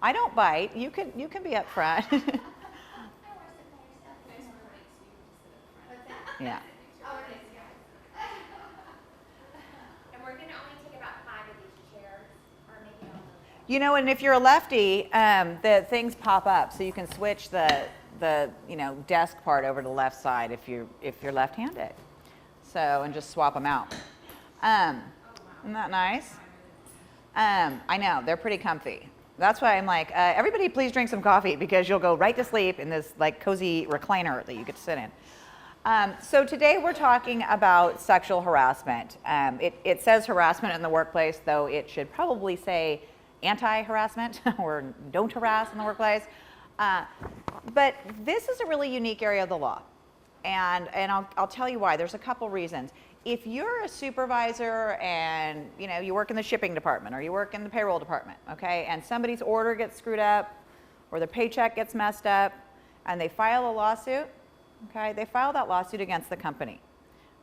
I don't bite. You can be up front. Yeah. And we're going to only take about 5 of these chairs, or maybe all of them. You know, and if you're a lefty, the things pop up, so you can switch the desk part over to the left side if you're left-handed. So, and just swap them out. Isn't that nice? I know, they're pretty comfy. That's why I'm like, everybody please drink some coffee, because you'll go right to sleep in this like cozy recliner that you get to sit in. So today we're talking about sexual harassment. It says harassment in the workplace, though it should probably say anti-harassment or don't harass in the workplace. But this is a really unique area of the law. And I'll tell you why. There's a couple reasons. If you're a supervisor and you work in the shipping department or you work in the payroll department, okay, and somebody's order gets screwed up or their paycheck gets messed up and they file a lawsuit, okay, they file that lawsuit against the company,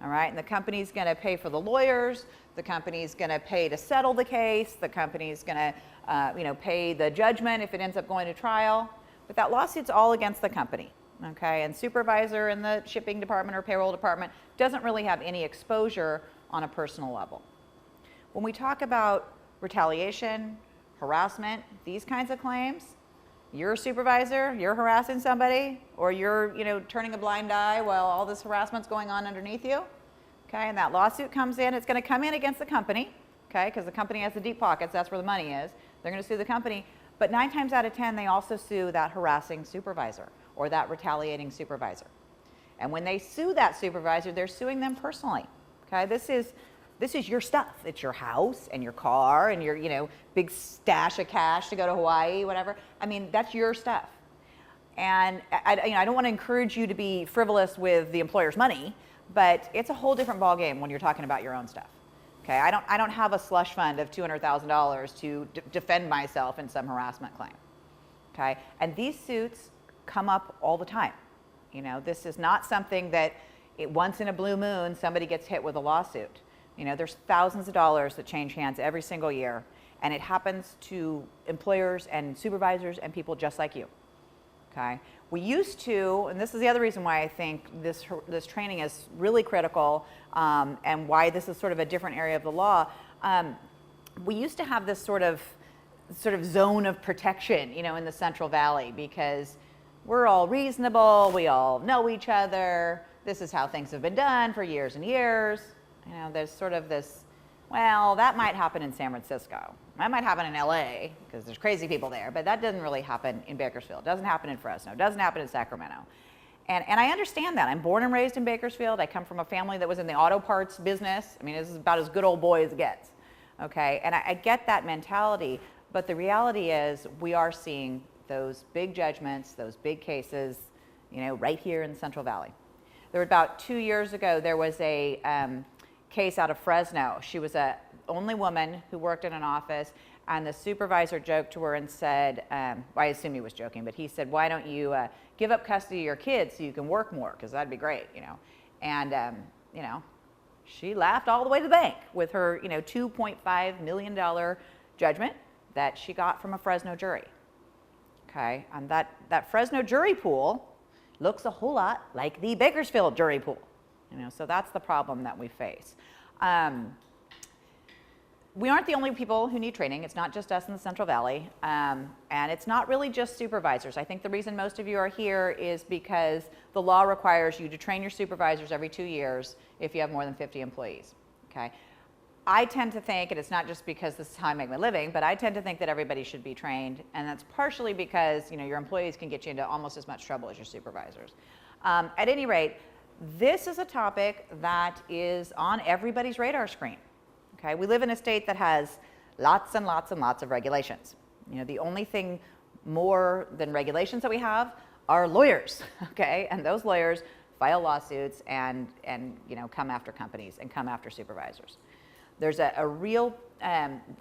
all right, and the company's going to pay for the lawyers, the company's going to pay to settle the case, the company's going to pay the judgment if it ends up going to trial, but that lawsuit's all against the company. Okay, and supervisor in the shipping department or payroll department doesn't really have any exposure on a personal level. When we talk about retaliation, harassment, these kinds of claims, you're a supervisor, you're harassing somebody, or you're turning a blind eye while all this harassment's going on underneath you, okay, and that lawsuit comes in, it's going to come in against the company, okay, because the company has the deep pockets, that's where the money is. They're going to sue the company, but 9 times out of 10, they also sue that harassing supervisor or that retaliating supervisor. And when they sue that supervisor, they're suing them personally. Okay, this is your stuff. It's your house and your car and your big stash of cash to go to Hawaii, whatever. I mean, that's your stuff. And I don't want to encourage you to be frivolous with the employer's money, but it's a whole different ballgame when you're talking about your own stuff. Okay, I don't have a slush fund of $200,000 to defend myself in some harassment claim. Okay, and these suits come up all the time. This is not something that once in a blue moon somebody gets hit with a lawsuit. There's thousands of dollars that change hands every single year, and it happens to employers and supervisors and people just like you. Okay, we used to, and this is the other reason why I think this training is really critical, and why this is sort of a different area of the law. We used to have this sort of zone of protection, in the Central Valley, because we're all reasonable, we all know each other, this is how things have been done for years and years. There's sort of this, well, that might happen in San Francisco. That might happen in LA, because there's crazy people there, but that doesn't really happen in Bakersfield. It doesn't happen in Fresno. It doesn't happen in Sacramento. And I understand that. I'm born and raised in Bakersfield. I come from a family that was in the auto parts business. I mean, this is about as good old boy as it gets. Okay, and I get that mentality, but the reality is we are seeing those big judgments, those big cases, right here in the Central Valley. There were about 2 years ago, there was a case out of Fresno. She was a only woman who worked in an office, and the supervisor joked to her and said, I assume he was joking, but he said, why don't you give up custody of your kids so you can work more, because that'd be great, And, she laughed all the way to the bank with her, $2.5 million judgment that she got from a Fresno jury. Okay, and that Fresno jury pool looks a whole lot like the Bakersfield jury pool. So that's the problem that we face. We aren't the only people who need training. It's not just us in the Central Valley, and it's not really just supervisors. I think the reason most of you are here is because the law requires you to train your supervisors every 2 years if you have more than 50 employees. Okay, I tend to think, and it's not just because this is how I make my living, but I tend to think that everybody should be trained, and that's partially because your employees can get you into almost as much trouble as your supervisors. At any rate, this is a topic that is on everybody's radar screen. Okay, we live in a state that has lots and lots and lots of regulations. The only thing more than regulations that we have are lawyers. Okay, and those lawyers file lawsuits and come after companies and come after supervisors. There's a real,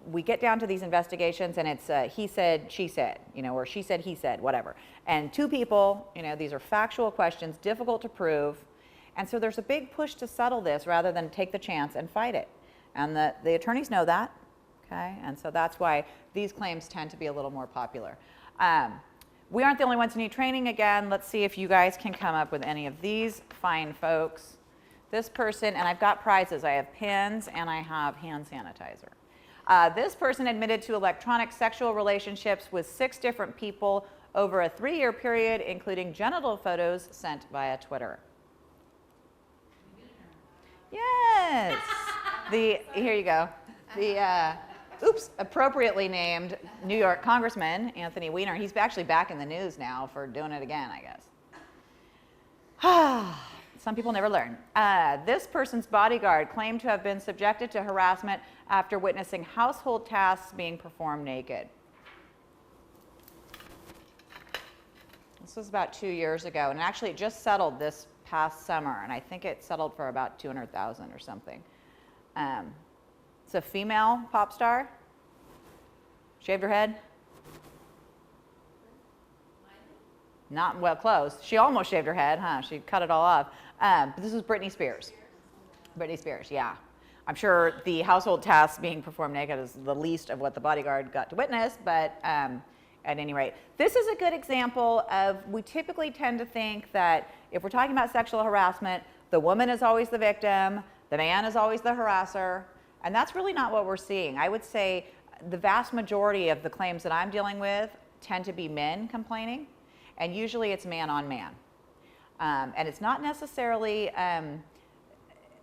we get down to these investigations and it's he said, she said, or she said, he said, whatever. And 2 people, these are factual questions, difficult to prove. And so there's a big push to settle this rather than take the chance and fight it. And the attorneys know that, Okay, and so that's why these claims tend to be a little more popular. We aren't the only ones who need training. Again, let's see if you guys can come up with any of these fine folks. This person, and I've got prizes. I have pins and I have hand sanitizer. This person admitted to electronic sexual relationships with 6 different people over a 3-year period, including genital photos sent via Twitter. Yes. Here you go. The appropriately named New York Congressman Anthony Weiner. He's actually back in the news now for doing it again, I guess. Some people never learn. This person's bodyguard claimed to have been subjected to harassment after witnessing household tasks being performed naked. This was about 2 years ago, and actually it just settled this past summer, and I think it settled for about $200,000 or something. It's a female pop star. Shaved her head. Not, well, close. She almost shaved her head, huh? She cut it all off. But this was Britney Spears. Britney Spears, yeah. I'm sure the household tasks being performed naked is the least of what the bodyguard got to witness, but at any rate, this is a good example of, we typically tend to think that if we're talking about sexual harassment, the woman is always the victim, the man is always the harasser, and that's really not what we're seeing. I would say the vast majority of the claims that I'm dealing with tend to be men complaining, and usually it's man on man. And it's not necessarily,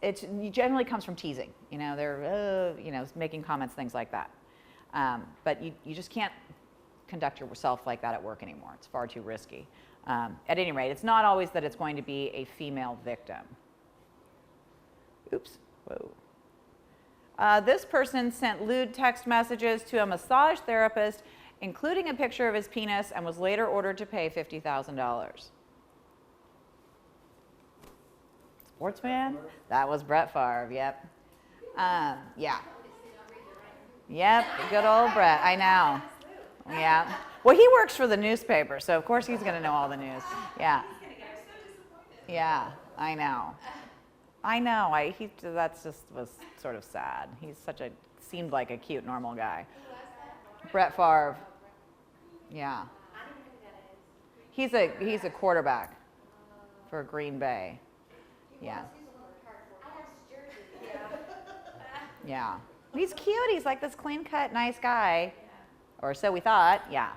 it generally comes from teasing. You know, they're, making comments, things like that. But you just can't conduct yourself like that at work anymore. It's far too risky. At any rate, it's not always that it's going to be a female victim. Oops, whoa. This person sent lewd text messages to a massage therapist, including a picture of his penis, and was later ordered to pay $50,000. Sportsman? That was Brett Favre, yep. Yeah. Yep, good old Brett, I know. Yeah. Well, he works for the newspaper, so of course he's going to know all the news. Yeah. Yeah, I know. I know. That's just was sort of sad. He's seemed like a cute, normal guy. Brett Favre. Yeah. He's a quarterback for Green Bay. Yeah. Yeah. He's cute. He's like this clean-cut, nice guy. Or so we thought. Yeah.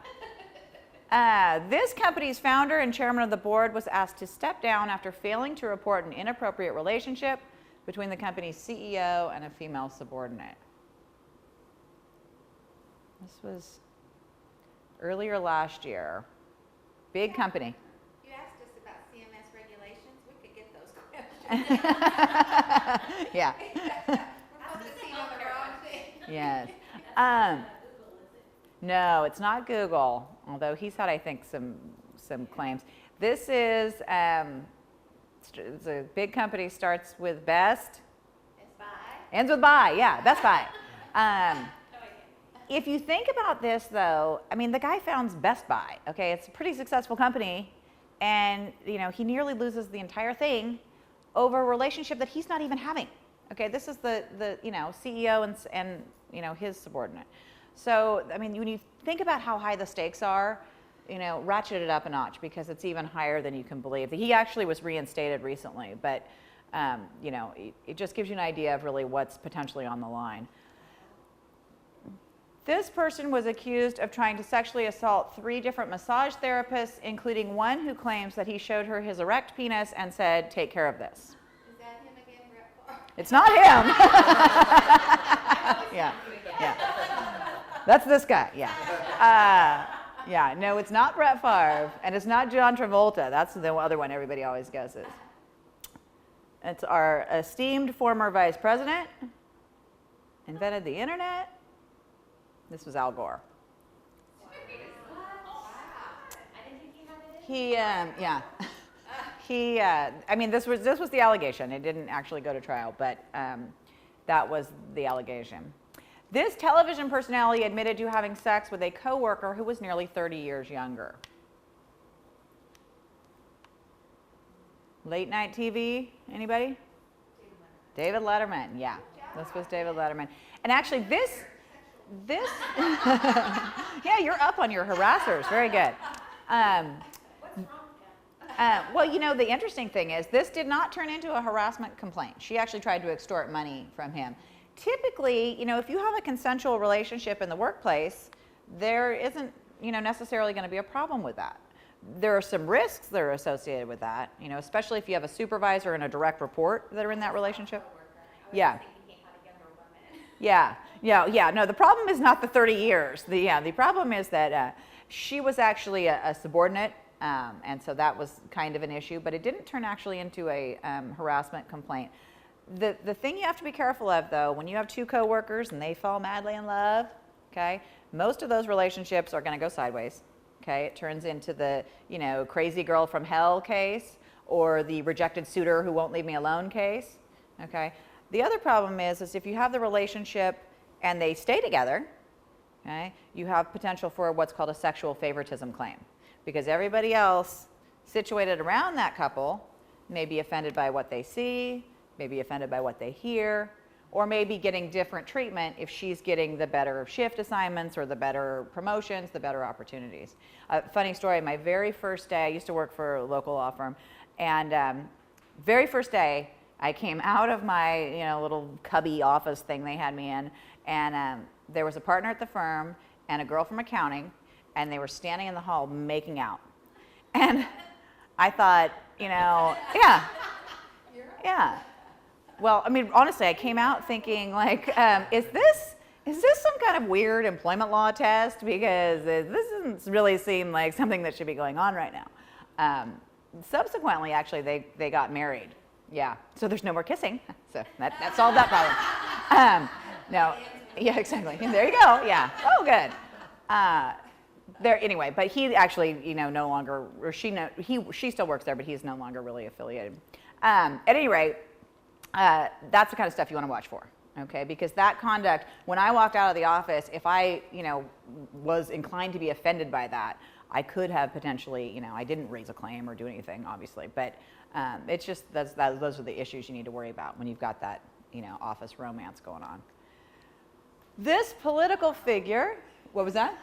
This company's founder and chairman of the board was asked to step down after failing to report an inappropriate relationship between the company's CEO and a female subordinate. This was earlier last year. Big company. You asked us about CMS regulations. We could get those questions. Yeah. We're focusing on the wrong thing. Yes. No, it's not Google, although he's had, I think, some claims. This is it's a big company, starts with Best. It's Buy. Ends with Buy, yeah, Best Buy. If you think about this, though, I mean, the guy founds Best Buy, okay? It's a pretty successful company, and, he nearly loses the entire thing over a relationship that he's not even having, okay? This is the CEO and his subordinate. So, I mean, when you think about how high the stakes are, ratchet it up a notch because it's even higher than you can believe. He actually was reinstated recently, but, it just gives you an idea of really what's potentially on the line. This person was accused of trying to sexually assault 3 different massage therapists, including one who claims that he showed her his erect penis and said, "Take care of this." Is that him again, Brett Favre? It's not him. Yeah. That's this guy, yeah. No, it's not Brett Favre, and it's not John Travolta. That's the other one everybody always guesses. It's our esteemed former vice president, invented the internet. This was Al Gore. Wow. I didn't think he had it in. I mean, this was the allegation. It didn't actually go to trial, but that was the allegation. This television personality admitted to having sex with a coworker who was nearly 30 years younger. Late night TV, anybody? David Letterman, yeah. This was David Letterman. And actually this, yeah, you're up on your harassers. Very good. Well, you know, the interesting thing is this did not turn into a harassment complaint. She actually tried to extort money from him. Typically, you know, if you have a consensual relationship in the workplace, there isn't, you know, necessarily going to be a problem with that. There are some risks that are associated with that, you know, especially if you have a supervisor and a direct report that are in that relationship. Yeah. Yeah. No, the problem is not the 30 years. The problem is that she was actually a subordinate, and so that was kind of an issue, but it didn't turn actually into a harassment complaint. The thing you have to be careful of, though, when you have two coworkers and they fall madly in love, okay, most of those relationships are going to go sideways. Okay, it turns into the, you know, crazy girl from hell case or the rejected suitor who won't leave me alone case. Okay, the other problem is if you have the relationship and they stay together, okay, you have potential for what's called a sexual favoritism claim, because everybody else situated around that couple may be offended by what they see, may be offended by what they hear, or maybe getting different treatment if she's getting the better shift assignments or the better promotions, the better opportunities. Funny story, my very first day, I used to work for a local law firm, and very first day, I came out of my, you know, little cubby office thing they had me in, and there was a partner at the firm and a girl from accounting, and they were standing in the hall making out. And I thought, you know, yeah. Well, I mean, honestly, I came out thinking, like, is this some kind of weird employment law test? Because this doesn't really seem like something that should be going on right now. Subsequently, actually, they got married. Yeah, so there's no more kissing. So that solved that problem. No, yeah, exactly. There you go. Yeah. Oh, good. Anyway, but he actually, you know, no longer, or she still works there, but he's no longer really affiliated. At any rate. That's the kind of stuff you want to watch for, okay? Because that conduct, when I walked out of the office, if I, you know, was inclined to be offended by that, I could have potentially, you know, I didn't raise a claim or do anything, obviously, but it's just those are the issues you need to worry about when you've got that, you know, office romance going on. This political figure, what was that?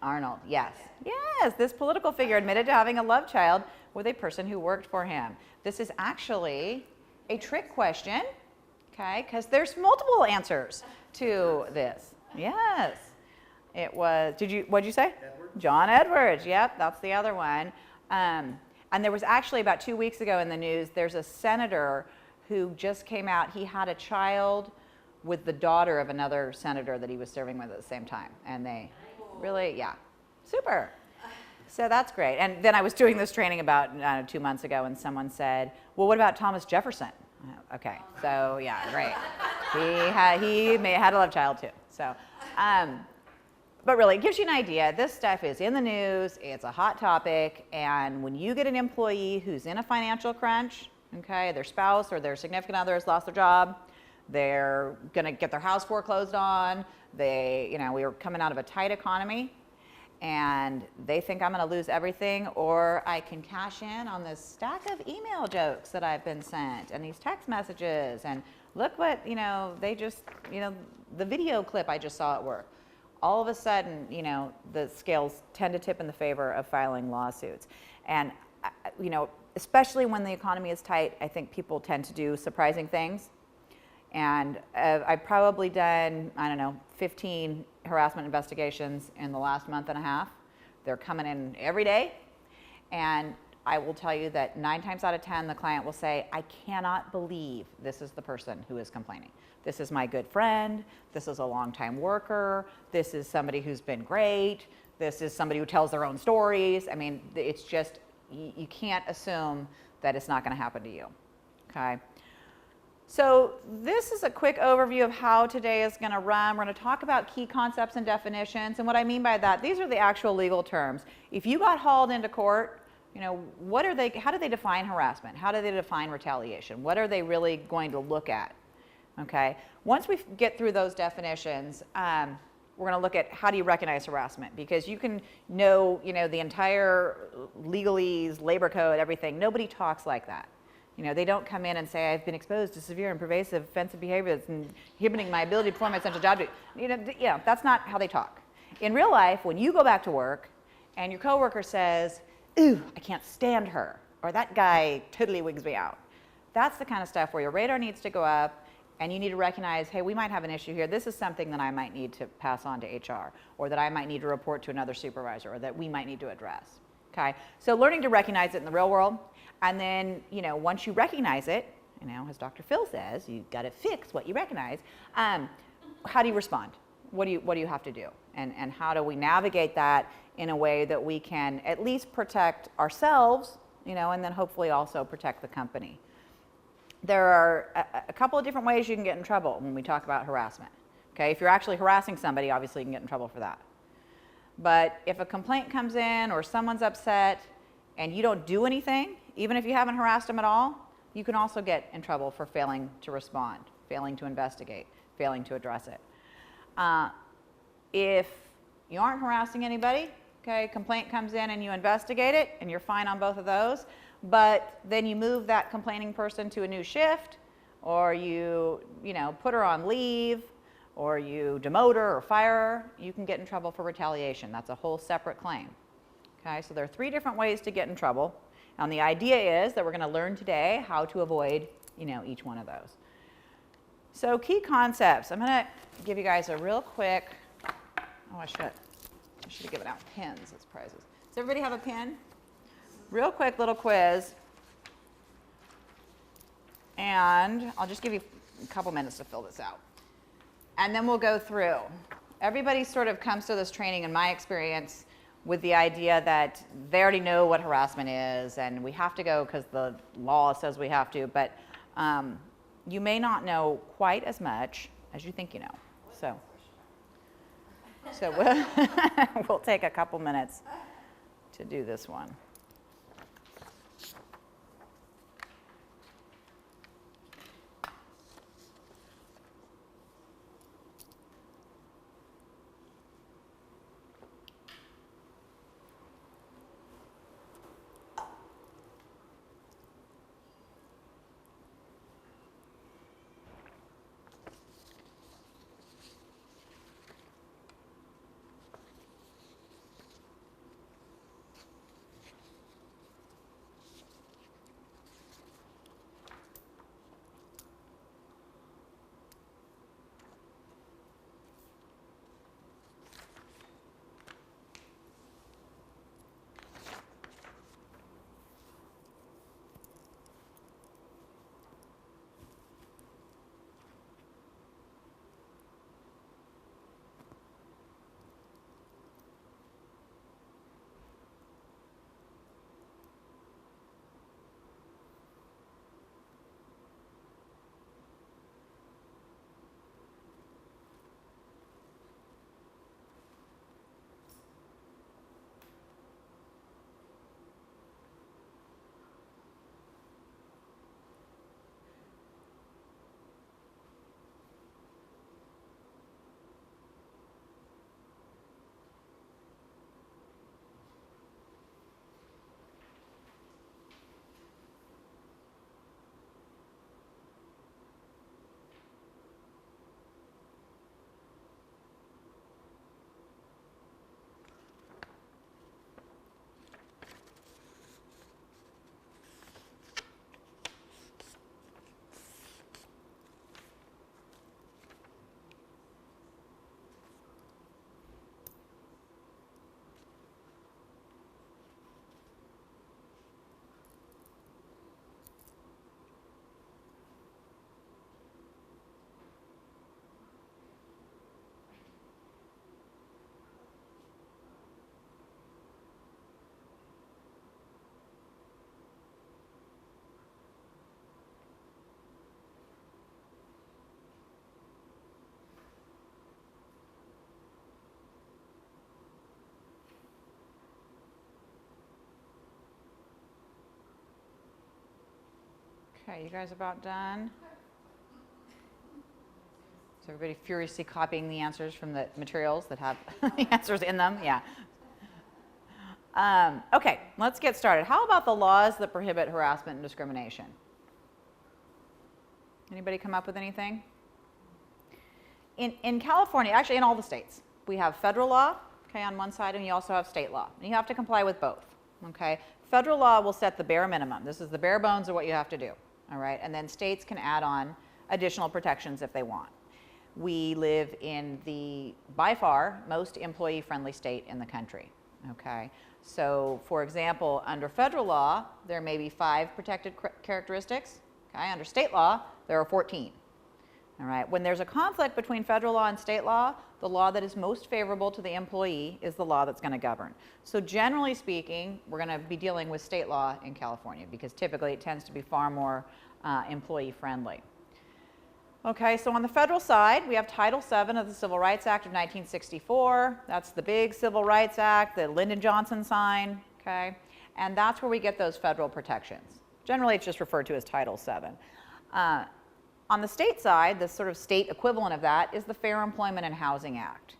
Arnold, yes. Yes, this political figure admitted to having a love child with a person who worked for him. This is actually a trick question, okay, because there's multiple answers to this. Yes, it was, what'd you say? Edwards. John Edwards, yep, that's the other one. And there was actually about 2 weeks ago in the news, there's a senator who just came out, he had a child with the daughter of another senator that he was serving with at the same time. And they really, yeah, super. So that's great. And then I was doing this training about 2 months ago, and someone said, well, what about Thomas Jefferson? Okay, so yeah, great. He had a love child too. So, but really, it gives you an idea. This stuff is in the news. It's a hot topic. And when you get an employee who's in a financial crunch, okay, their spouse or their significant other has lost their job, they're going to get their house foreclosed on. We were coming out of a tight economy, and they think I'm going to lose everything, or I can cash in on this stack of email jokes that I've been sent and these text messages, and look what, they just, the video clip I just saw at work. All of a sudden, the scales tend to tip in the favor of filing lawsuits. And, especially when the economy is tight, I think people tend to do surprising things. And I've probably done, 15 harassment investigations in the last month and a half. They're coming in every day. And I will tell you that 9 times out of 10, the client will say, I cannot believe this is the person who is complaining. This is my good friend. This is a longtime worker. This is somebody who's been great. This is somebody who tells their own stories. I mean, it's just, you can't assume that it's not going to happen to you, okay? So this is a quick overview of how today is going to run. We're going to talk about key concepts and definitions. And what I mean by that, these are the actual legal terms. If you got hauled into court, how do they define harassment? How do they define retaliation? What are they really going to look at? Okay. Once we get through those definitions, we're going to look at how do you recognize harassment, because you can know, the entire legalese, labor code, everything. Nobody talks like that. You know, they don't come in and say, I've been exposed to severe and pervasive offensive behavior that's inhibiting my ability to perform my essential job duty. You know, that's not how they talk. In real life, when you go back to work and your coworker says, ooh, I can't stand her, or that guy totally wigs me out, that's the kind of stuff where your radar needs to go up and you need to recognize, hey, we might have an issue here. This is something that I might need to pass on to HR, or that I might need to report to another supervisor, or that we might need to address. Okay? So learning to recognize it in the real world, and then, you know, once you recognize it, you know, as Dr. Phil says, you got to fix what you recognize. How do you respond? What do you have to do? And how do we navigate that in a way that we can at least protect ourselves, you know, and then hopefully also protect the company? There are a couple of different ways you can get in trouble when we talk about harassment. Okay, if you're actually harassing somebody, obviously you can get in trouble for that. But if a complaint comes in or someone's upset and you don't do anything, even if you haven't harassed them at all, you can also get in trouble for failing to respond, failing to investigate, failing to address it. If you aren't harassing anybody, okay, complaint comes in and you investigate it and you're fine on both of those, but then you move that complaining person to a new shift, or you know, put her on leave, or you demote her or fire her, you can get in trouble for retaliation. That's a whole separate claim. Okay, so there are 3 different ways to get in trouble. And the idea is that we're going to learn today how to avoid, you know, each one of those. So key concepts. I'm going to give you guys a real quick, I should have given out pins as prizes. Does everybody have a pin? Real quick little quiz. And I'll just give you a couple minutes to fill this out. And then we'll go through. Everybody sort of comes to this training, in my experience, with the idea that they already know what harassment is and we have to go because the law says we have to, but you may not know quite as much as you think you know. So we'll take a couple minutes to do this one. Okay, you guys about done? So everybody furiously copying the answers from the materials that have the answers in them? Yeah. Okay, let's get started. How about the laws that prohibit harassment and discrimination? Anybody come up with anything? In California, actually in all the states, we have federal law, okay, on one side, and you also have state law. And you have to comply with both, okay? Federal law will set the bare minimum. This is the bare bones of what you have to do, all right? And then states can add on additional protections if they want. We live in the, by far, most employee-friendly state in the country, okay? So, for example, under federal law, there may be 5 protected characteristics, okay? Under state law, there are 14. All right. When there's a conflict between federal law and state law, the law that is most favorable to the employee is the law that's going to govern. So generally speaking, we're going to be dealing with state law in California because typically it tends to be far more employee friendly. Okay, so on the federal side, we have Title VII of the Civil Rights Act of 1964. That's the big Civil Rights Act that Lyndon Johnson signed, okay? And that's where we get those federal protections. Generally, it's just referred to as Title VII. On the state side, the sort of state equivalent of that is the Fair Employment and Housing Act.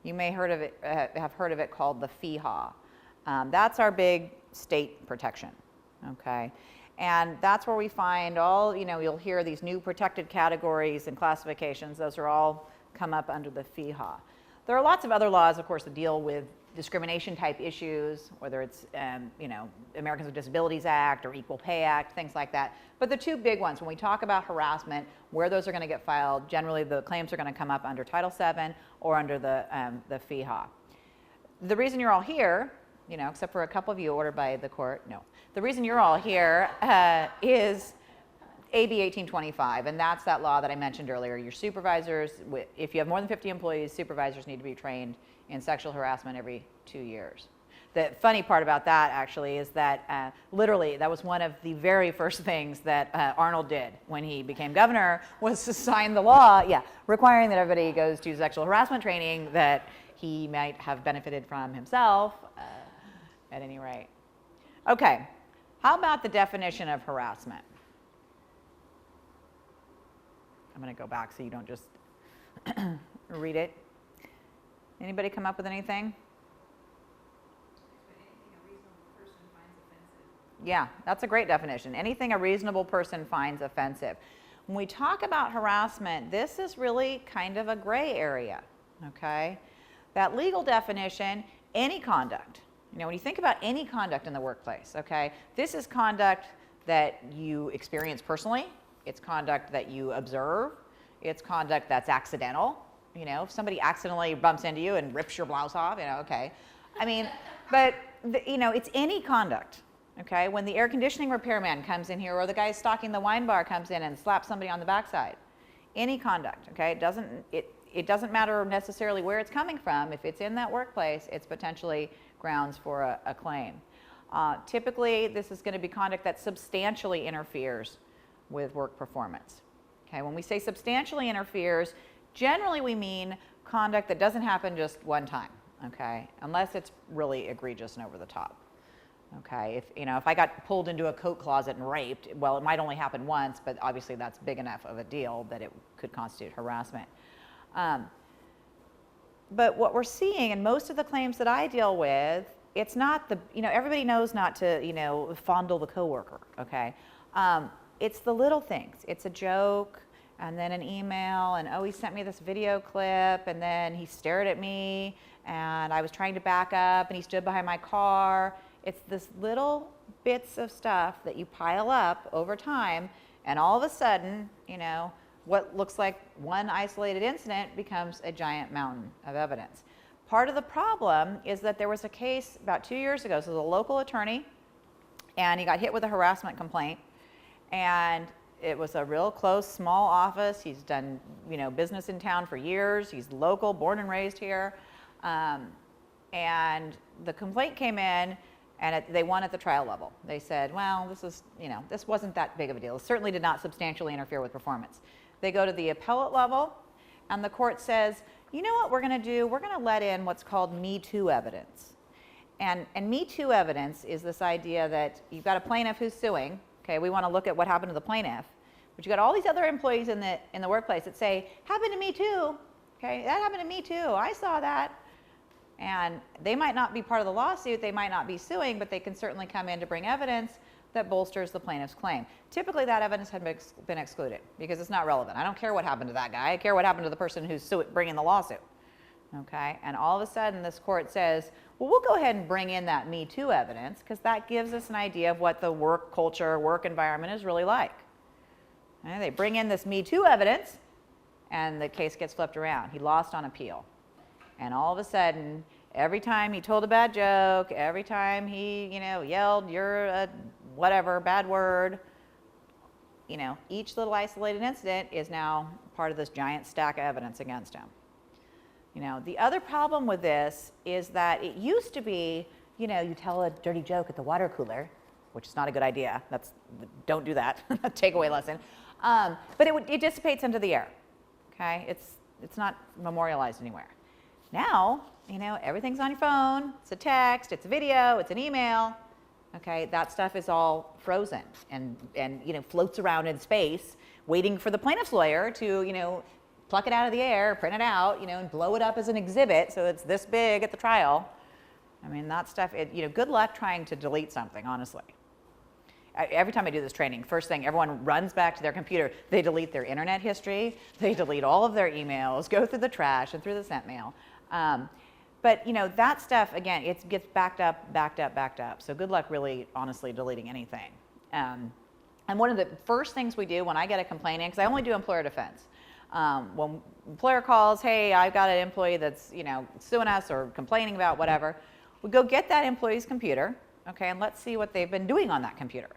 You may have heard of it called the FEHA. That's our big state protection, okay? And that's where we find all, you'll hear these new protected categories and classifications. Those are all come up under the FEHA. There are lots of other laws, of course, that deal with discrimination type issues, whether it's, Americans with Disabilities Act or Equal Pay Act, things like that. But the 2 big ones, when we talk about harassment, where those are going to get filed, generally the claims are going to come up under Title VII or under the FEHA. The reason you're all here, except for a couple of you ordered by the court, no. The reason you're all here is AB 1825, and that's that law that I mentioned earlier. Your supervisors, if you have more than 50 employees, supervisors need to be trained in sexual harassment every 2 years. The funny part about that actually is that literally that was one of the very first things that Arnold did when he became governor, was to sign the law, requiring that everybody goes to sexual harassment training that he might have benefited from himself at any rate. Okay, how about the definition of harassment? I'm going to go back so you don't just read it. Anybody come up with anything? Yeah, that's a great definition. Anything a reasonable person finds offensive. When we talk about harassment, this is really kind of a gray area, okay? That legal definition, any conduct. When you think about any conduct in the workplace, okay, this is conduct that you experience personally. It's conduct that you observe. It's conduct that's accidental. If somebody accidentally bumps into you and rips your blouse off, okay. I mean, but, it's any conduct, okay? When the air conditioning repairman comes in here or the guy stocking the wine bar comes in and slaps somebody on the backside, any conduct, okay? It doesn't matter necessarily where it's coming from. If it's in that workplace, it's potentially grounds for a claim. Typically, this is going to be conduct that substantially interferes with work performance. Okay, when we say substantially interferes, generally we mean conduct that doesn't happen just one time, okay, unless it's really egregious and over the top. Okay, if I got pulled into a coat closet and raped, well, it might only happen once, but obviously that's big enough of a deal that it could constitute harassment. But what we're seeing in most of the claims that I deal with, it's not the, everybody knows not to, fondle the coworker, okay? It's the little things. It's a joke, and then an email, and he sent me this video clip, and then he stared at me, and I was trying to back up, and he stood behind my car. It's this little bits of stuff that you pile up over time, and all of a sudden, what looks like one isolated incident becomes a giant mountain of evidence. Part of the problem is that there was a case about 2 years ago. So the local attorney, and he got hit with a harassment complaint, and it was a real close, small office. He's done, business in town for years. He's local, born and raised here, and the complaint came in, and they won at the trial level. They said, well, this wasn't that big of a deal. It certainly did not substantially interfere with performance. They go to the appellate level, and the court says, you know what we're going to do? We're going to let in what's called Me Too evidence. And Me Too evidence is this idea that you've got a plaintiff who's suing. Okay, we want to look at what happened to the plaintiff. But you've got all these other employees in the workplace that say, happened to me too. Okay, that happened to me too. I saw that. And they might not be part of the lawsuit. They might not be suing, but they can certainly come in to bring evidence that bolsters the plaintiff's claim. Typically, that evidence had been excluded because it's not relevant. I don't care what happened to that guy. I care what happened to the person who's bringing the lawsuit. Okay, and all of a sudden, this court says, well, we'll go ahead and bring in that Me Too evidence because that gives us an idea of what the work culture, work environment is really like. And they bring in this Me Too evidence, and the case gets flipped around. He lost on appeal. And all of a sudden, every time he told a bad joke, every time he, yelled, you're a whatever, bad word, each little isolated incident is now part of this giant stack of evidence against him. The other problem with this is that it used to be, you tell a dirty joke at the water cooler, which is not a good idea. Don't do that. Takeaway lesson. But it dissipates into the air. Okay, it's not memorialized anywhere. Now, everything's on your phone. It's a text. It's a video. It's an email. Okay, that stuff is all frozen and floats around in space, waiting for the plaintiff's lawyer to pluck it out of the air, print it out, and blow it up as an exhibit so it's this big at the trial. I mean, that stuff. Good luck trying to delete something, honestly. Every time I do this training, first thing, everyone runs back to their computer. They delete their internet history. They delete all of their emails, go through the trash and through the sent mail. But that stuff, again, it gets backed up. So good luck really, honestly, deleting anything. And one of the first things we do when I get a complaint in, because I only do employer defense, when employer calls, hey, I've got an employee that's suing us or complaining about whatever, we go get that employee's computer, okay, and let's see what they've been doing on that computer.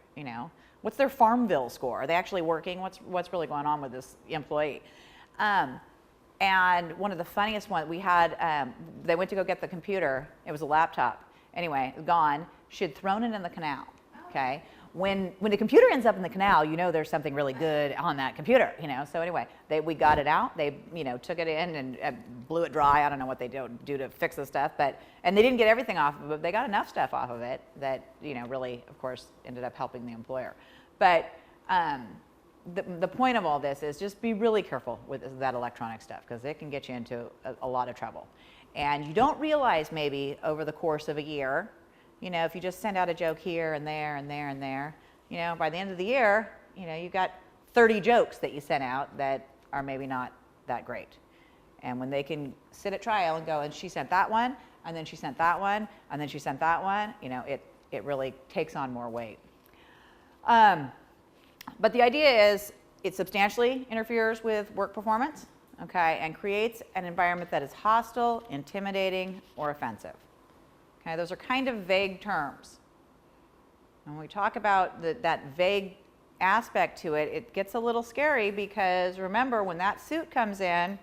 What's their Farmville score? Are they actually working? What's really going on with this employee? And one of the funniest ones we had, they went to go get the computer. It was a laptop. Anyway, it was gone. She had thrown it in the canal. Okay. When the computer ends up in the canal, there's something really good on that computer. So anyway, we got it out. They took it in and blew it dry. I don't know what they do to fix the stuff, and they didn't get everything off of it, but they got enough stuff off of it that really, of course, ended up helping the employer. But the point of all this is just be really careful with that electronic stuff because it can get you into a lot of trouble. And you don't realize maybe over the course of a year, if you just send out a joke here and there and there and there, by the end of the year, you've got 30 jokes that you sent out that are maybe not that great. And when they can sit at trial and go, and she sent that one, and then she sent that one, and then she sent that one, it really takes on more weight. But the idea is it substantially interferes with work performance, okay, and creates an environment that is hostile, intimidating, or offensive. Okay, those are kind of vague terms. And when we talk about that vague aspect to it, it gets a little scary because remember, when that suit comes in,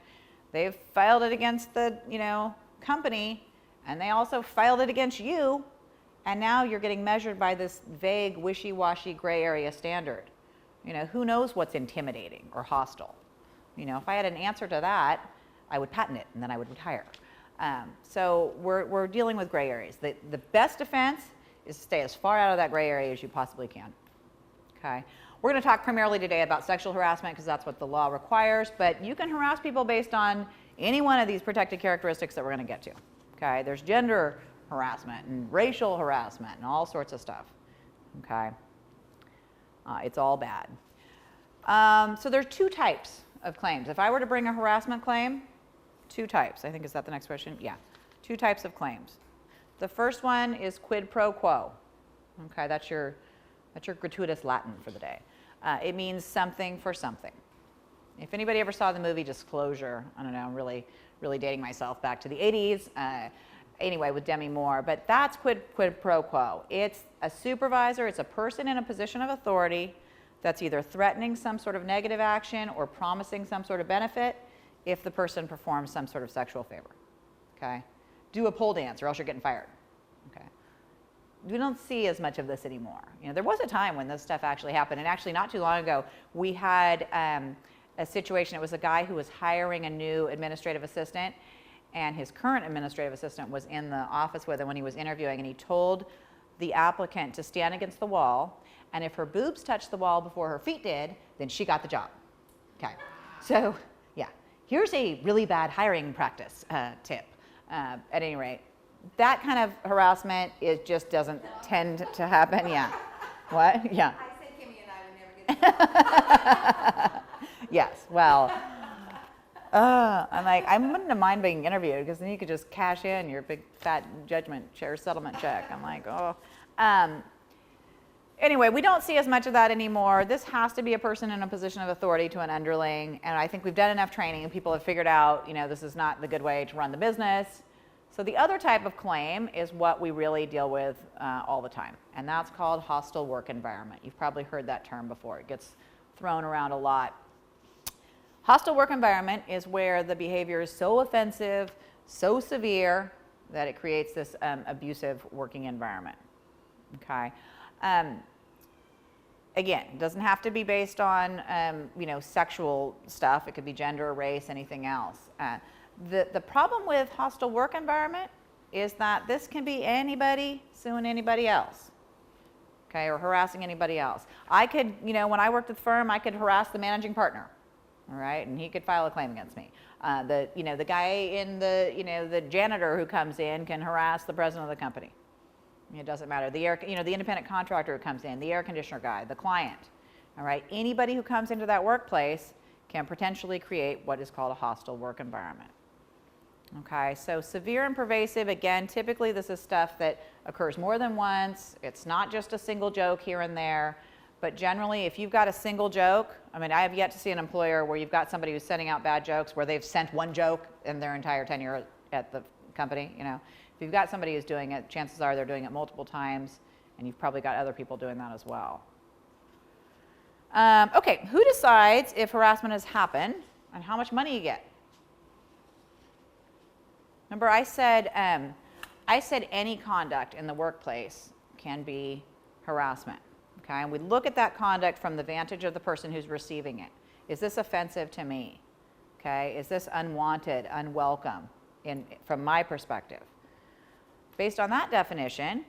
they've filed it against the company, and they also filed it against you, and now you're getting measured by this vague, wishy-washy, gray area standard. Who knows what's intimidating or hostile? If I had an answer to that, I would patent it, and then I would retire. So we're dealing with gray areas. The best defense is to stay as far out of that gray area as you possibly can. Okay. We're going to talk primarily today about sexual harassment because that's what the law requires, but you can harass people based on any one of these protected characteristics that we're going to get to. Okay. There's gender harassment and racial harassment and all sorts of stuff. Okay. It's all bad. So there's two types of claims. If I were to bring a harassment claim, two types. I think, is that the next question? Yeah. Two types of claims. The first one is quid pro quo. Okay, that's your gratuitous Latin for the day. It means something for something. If anybody ever saw the movie Disclosure, I don't know, I'm really dating myself back to the 80s. Anyway, with Demi Moore, but that's quid pro quo. It's a supervisor, it's a person in a position of authority that's either threatening some sort of negative action or promising some sort of benefit if the person performs some sort of sexual favor. Okay? Do a pole dance or else you're getting fired. Okay? We don't see as much of this anymore. There was a time when this stuff actually happened, and actually not too long ago, we had a situation. It was a guy who was hiring a new administrative assistant, and his current administrative assistant was in the office with him when he was interviewing, and he told the applicant to stand against the wall, and if her boobs touched the wall before her feet did, then she got the job. Okay, so yeah, here's a really bad hiring practice tip. At any rate, that kind of harassment, it just doesn't tend to happen, yeah. What? Yeah. I said Kimmy and I would never get along. Yes, well, I'm like, I wouldn't have mind being interviewed because then you could just cash in your big fat judgment share settlement check. I'm like, oh. Anyway, we don't see as much of that anymore. This has to be a person in a position of authority to an underling, and I think we've done enough training and people have figured out, this is not the good way to run the business. So the other type of claim is what we really deal with all the time, and that's called hostile work environment. You've probably heard that term before. It gets thrown around a lot. Hostile work environment is where the behavior is so offensive, so severe, that it creates this abusive working environment. Okay. Again, it doesn't have to be based on sexual stuff. It could be gender, race, anything else. The problem with hostile work environment is that this can be anybody suing anybody else, okay, or harassing anybody else. I could, when I worked at the firm, I could harass the managing partner, all right, and he could file a claim against me. The guy in the janitor who comes in can harass the president of the company. It doesn't matter. The independent contractor who comes in, the air conditioner guy, the client, all right? Anybody who comes into that workplace can potentially create what is called a hostile work environment. Okay, so severe and pervasive, again, typically this is stuff that occurs more than once. It's not just a single joke here and there, but generally if you've got a single joke, I have yet to see an employer where you've got somebody who's sending out bad jokes where they've sent one joke in their entire tenure at the company, If you've got somebody who's doing it, chances are they're doing it multiple times, and you've probably got other people doing that as well. Okay, who decides if harassment has happened and how much money you get? Remember, I said any conduct in the workplace can be harassment. Okay, and we look at that conduct from the vantage of the person who's receiving it. Is this offensive to me? Okay, is this unwanted, unwelcome from my perspective? Based on that definition,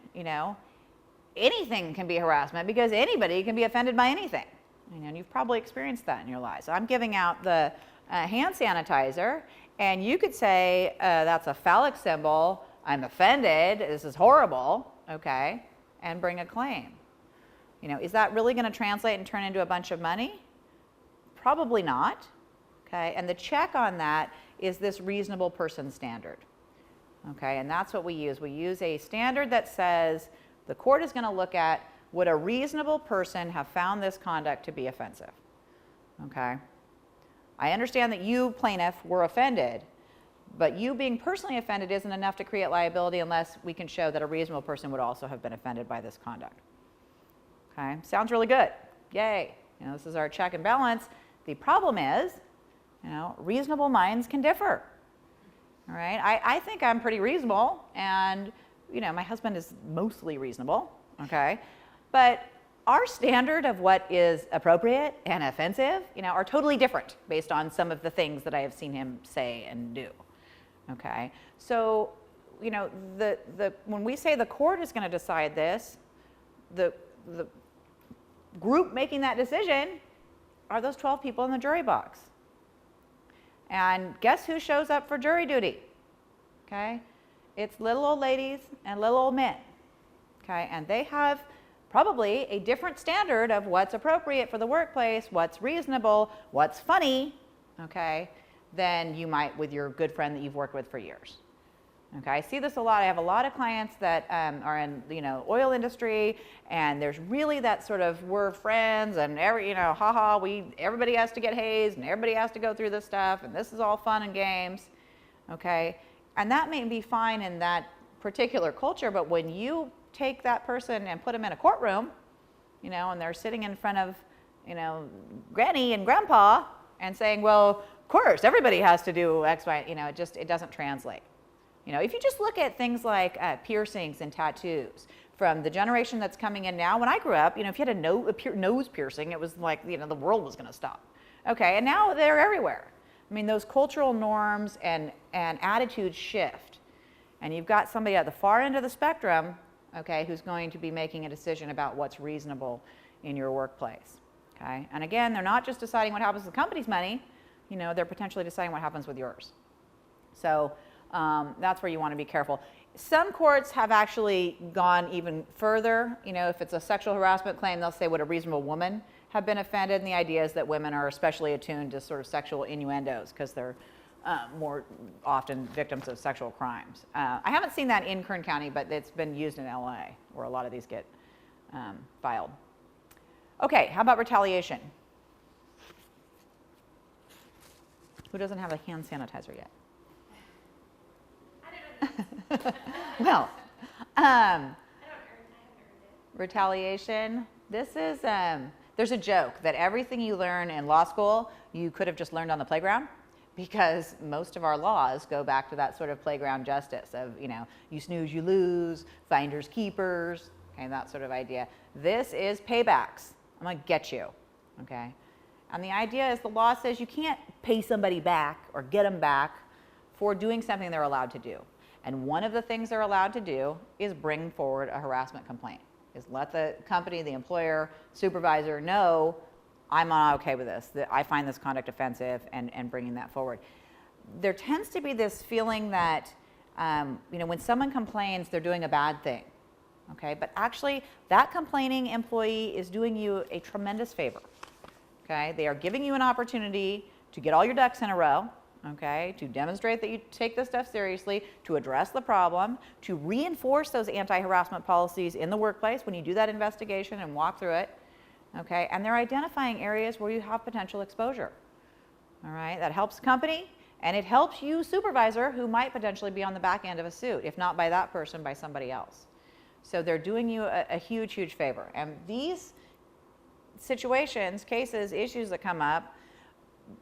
anything can be harassment because anybody can be offended by anything. And you've probably experienced that in your lives. So I'm giving out the hand sanitizer, and you could say, that's a phallic symbol, I'm offended, this is horrible, okay, and bring a claim. Is that really going to translate and turn into a bunch of money? Probably not, okay, and the check on that is this reasonable person standard. Okay, and that's what we use. We use a standard that says the court is going to look at, would a reasonable person have found this conduct to be offensive? Okay. I understand that you, plaintiff, were offended, but you being personally offended isn't enough to create liability unless we can show that a reasonable person would also have been offended by this conduct. Okay, sounds really good. Yay. This is our check and balance. The problem is, reasonable minds can differ. All right, I think I'm pretty reasonable, and my husband is mostly reasonable, okay? But our standard of what is appropriate and offensive, are totally different based on some of the things that I have seen him say and do, okay? So, when we say the court is going to decide this, the group making that decision are those 12 people in the jury box. And guess who shows up for jury duty? Okay, it's little old ladies and little old men. Okay, and they have probably a different standard of what's appropriate for the workplace, what's reasonable, what's funny, okay, than you might with your good friend that you've worked with for years. Okay, I see this a lot. I have a lot of clients that are in oil industry, and there's really that sort of we're friends and everybody has to get hazed and everybody has to go through this stuff and this is all fun and games. Okay, and that may be fine in that particular culture, but when you take that person and put them in a courtroom, and they're sitting in front of Granny and Grandpa and saying, well, of course everybody has to do X, Y, it doesn't translate. If you just look at things like piercings and tattoos from the generation that's coming in now, when I grew up, if you had a nose piercing, it was like, the world was going to stop. Okay, and now they're everywhere. Those cultural norms and attitudes shift. And you've got somebody at the far end of the spectrum, okay, who's going to be making a decision about what's reasonable in your workplace. Okay, and again, they're not just deciding what happens with the company's money, they're potentially deciding what happens with yours. So That's where you want to be careful. Some courts have actually gone even further. You know, if it's a sexual harassment claim, they'll say, would a reasonable woman have been offended? And the idea is that women are especially attuned to sort of sexual innuendos because they're more often victims of sexual crimes. I haven't seen that in Kern County, but it's been used in LA, where a lot of these get filed. Okay, how about retaliation? Who doesn't have a hand sanitizer yet? Well, retaliation. This is, there's a joke that everything you learn in law school, you could have just learned on the playground, because most of our laws go back to that sort of playground justice of, you know, you snooze, you lose, finders, keepers, okay, that sort of idea. This is paybacks. I'm going to get you, okay? And the idea is the law says you can't pay somebody back or get them back for doing something they're allowed to do. And one of the things they're allowed to do is bring forward a harassment complaint, is let the company, the employer, supervisor know, I'm not okay with this, that I find this conduct offensive, and bringing that forward. There tends to be this feeling that, you know, when someone complains, they're doing a bad thing, okay? But actually, that complaining employee is doing you a tremendous favor, okay? They are giving you an opportunity to get all your ducks in a row, okay, to demonstrate that you take this stuff seriously, to address the problem, to reinforce those anti-harassment policies in the workplace when you do that investigation and walk through it, okay, and they're identifying areas where you have potential exposure, all right? That helps the company, and it helps you, supervisor, who might potentially be on the back end of a suit, if not by that person, by somebody else. So they're doing you a huge, huge favor. And these situations, cases, issues that come up,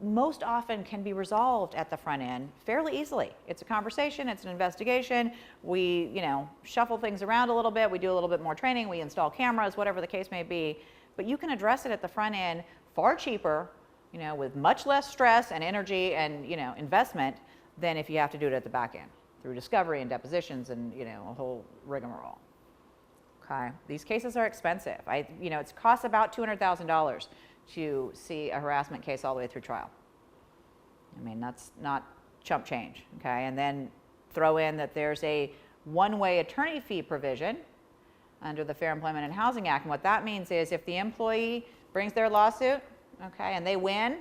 most often can be resolved at the front end fairly easily. It's a conversation, it's an investigation. We, you know, shuffle things around a little bit. We do a little bit more training. We install cameras, whatever the case may be. But you can address it at the front end far cheaper, you know, with much less stress and energy and, you know, investment than if you have to do it at the back end through discovery and depositions and, you know, a whole rigmarole. Okay, these cases are expensive. You know, it costs about $200,000 to see a harassment case all the way through trial. I mean, that's not chump change, okay? And then throw in that there's a one-way attorney fee provision under the Fair Employment and Housing Act. And what that means is if the employee brings their lawsuit, okay, and they win,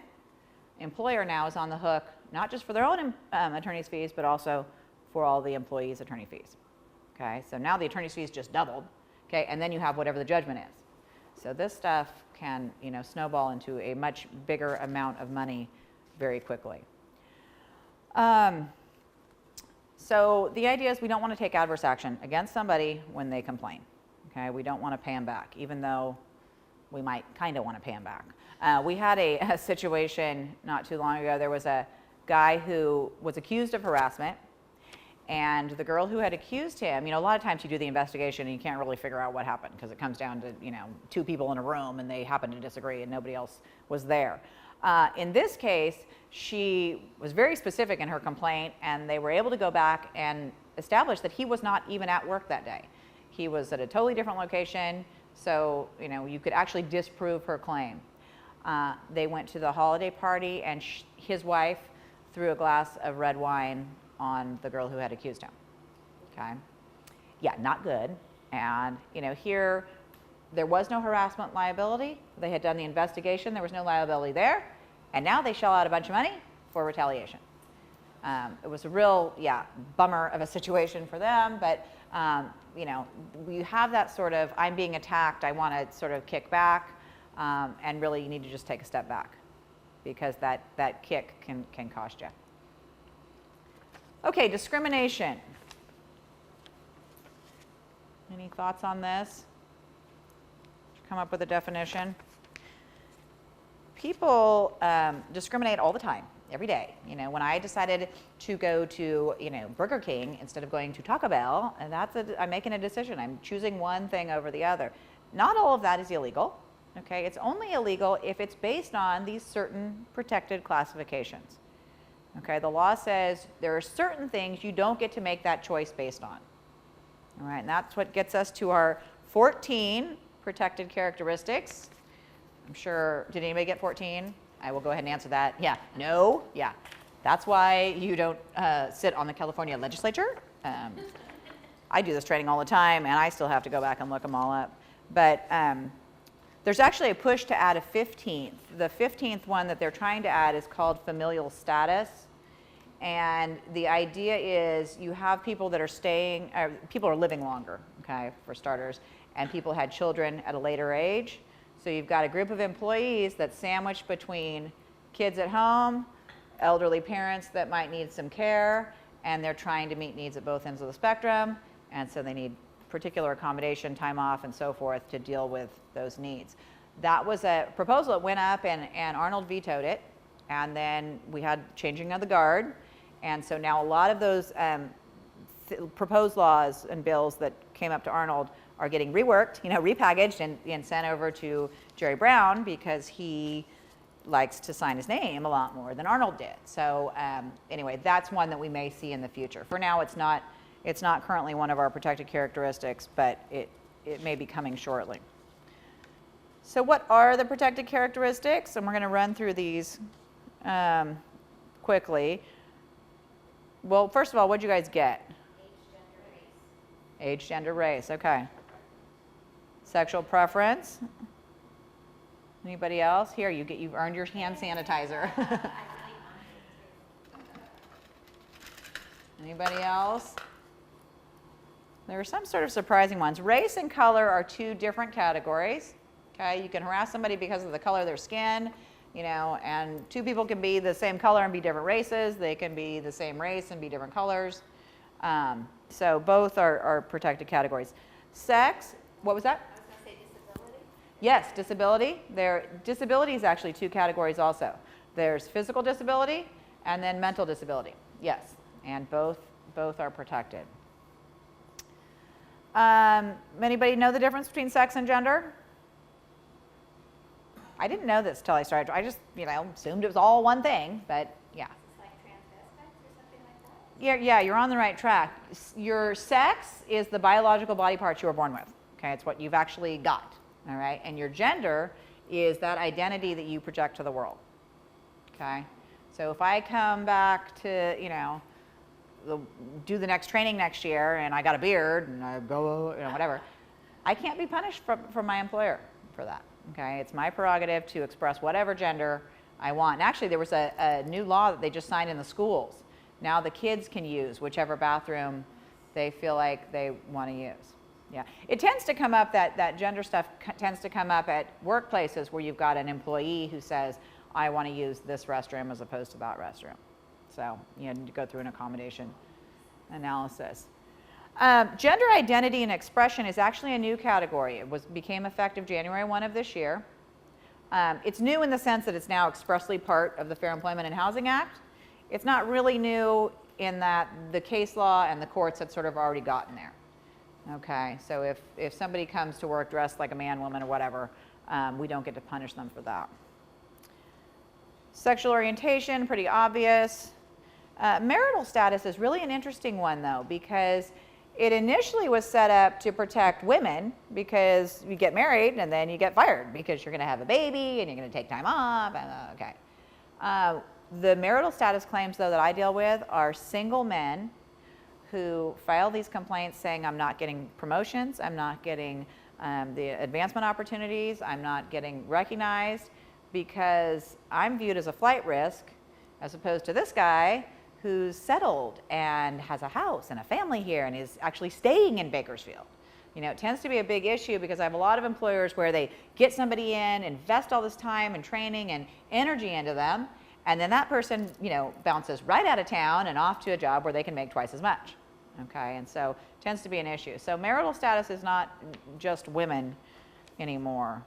the employer now is on the hook, not just for their own attorney's fees, but also for all the employees' attorney fees, okay? So now the attorney's fees just doubled, okay? And then you have whatever the judgment is. So this stuff can, you know, snowball into a much bigger amount of money very quickly. So the idea is we don't want to take adverse action against somebody when they complain. Okay, we don't want to pay them back, even though we might kind of want to pay them back. We had a situation not too long ago. There was a guy who was accused of harassment. And the girl who had accused him, you know, a lot of times you do the investigation and you can't really figure out what happened because it comes down to, you know, two people in a room and they happen to disagree and nobody else was there. In this case, she was very specific in her complaint, and they were able to go back and establish that he was not even at work that day. He was at a totally different location, so, you know, you could actually disprove her claim. They went to the holiday party, and his wife threw a glass of red wine on the girl who had accused him, okay? Yeah, not good. And, you know, here, there was no harassment liability. They had done the investigation. There was no liability there. And now they shell out a bunch of money for retaliation. It was a real, yeah, bummer of a situation for them. But, you know, we have that sort of, I'm being attacked, I want to sort of kick back. And really, you need to just take a step back because that kick can cost you. Okay, discrimination. Any thoughts on this? Come up with a definition. People discriminate all the time, every day. You know, when I decided to go to, you know, Burger King instead of going to Taco Bell, and I'm making a decision. I'm choosing one thing over the other. Not all of that is illegal. Okay, it's only illegal if it's based on these certain protected classifications. Okay, the law says there are certain things you don't get to make that choice based on. All right, and that's what gets us to our 14 protected characteristics. I'm sure, did anybody get 14? I will go ahead and answer that. Yeah, no, yeah. That's why you don't sit on the California legislature. I do this training all the time, and I still have to go back and look them all up. But there's actually a push to add a 15th. The 15th one that they're trying to add is called familial status. And the idea is you have people that are staying, people are living longer, okay, for starters, and people had children at a later age. So you've got a group of employees that's sandwiched between kids at home, elderly parents that might need some care, and they're trying to meet needs at both ends of the spectrum, and so they need particular accommodation, time off, and so forth to deal with those needs. That was a proposal that went up, and Arnold vetoed it, and then we had changing of the guard, and so now a lot of those proposed laws and bills that came up to Arnold are getting reworked, repackaged and sent over to Jerry Brown, because he likes to sign his name a lot more than Arnold did. So anyway, that's one that we may see in the future. For now, it's not currently one of our protected characteristics, but it may be coming shortly. So what are the protected characteristics? And we're going to run through these quickly. Well, first of all, what'd you guys get? Age, gender, race. Okay. Sexual preference. Anybody else? Here, you've earned your hand sanitizer. Anybody else? There are some sort of surprising ones. Race and color are two different categories. Okay, you can harass somebody because of the color of their skin, and two people can be the same color and be different races. They can be the same race and be different colors. So both are protected categories. Sex, what was that? I was going to say disability. Yes, disability. Disability is actually two categories also. There's physical disability and then mental disability. Yes, and both are protected. Anybody know the difference between sex and gender? I didn't know this till I started. I just, assumed it was all one thing, but yeah. It's like transvestites or something like that? Yeah, you're on the right track. Your sex is the biological body parts you were born with. Okay, it's what you've actually got. All right, and your gender is that identity that you project to the world. Okay, so if I come back to, do the next training next year, and I got a beard and I go, whatever, I can't be punished from my employer for that. Okay, it's my prerogative to express whatever gender I want. And actually, there was a new law that they just signed in the schools. Now the kids can use whichever bathroom they feel like they want to use. Yeah, it tends to come up, that gender stuff tends to come up at workplaces where you've got an employee who says, I want to use this restroom as opposed to that restroom. So you need to go through an accommodation analysis. Gender identity and expression is actually a new category. It became effective January 1 of this year. It's new in the sense that it's now expressly part of the Fair Employment and Housing Act. It's not really new in that the case law and the courts had sort of already gotten there. Okay, so if somebody comes to work dressed like a man, woman, or whatever, we don't get to punish them for that. Sexual orientation, pretty obvious. Marital status is really an interesting one, though, because it initially was set up to protect women, because you get married and then you get fired because you're going to have a baby and you're going to take time off. Okay. The marital status claims, though, that I deal with are single men who file these complaints saying, I'm not getting promotions, I'm not getting the advancement opportunities, I'm not getting recognized because I'm viewed as a flight risk, as opposed to this guy who's settled and has a house and a family here and is actually staying in Bakersfield. It tends to be a big issue because I have a lot of employers where they get somebody in, invest all this time and training and energy into them, and then that person, bounces right out of town and off to a job where they can make twice as much. Okay, and so it tends to be an issue. So marital status is not just women anymore.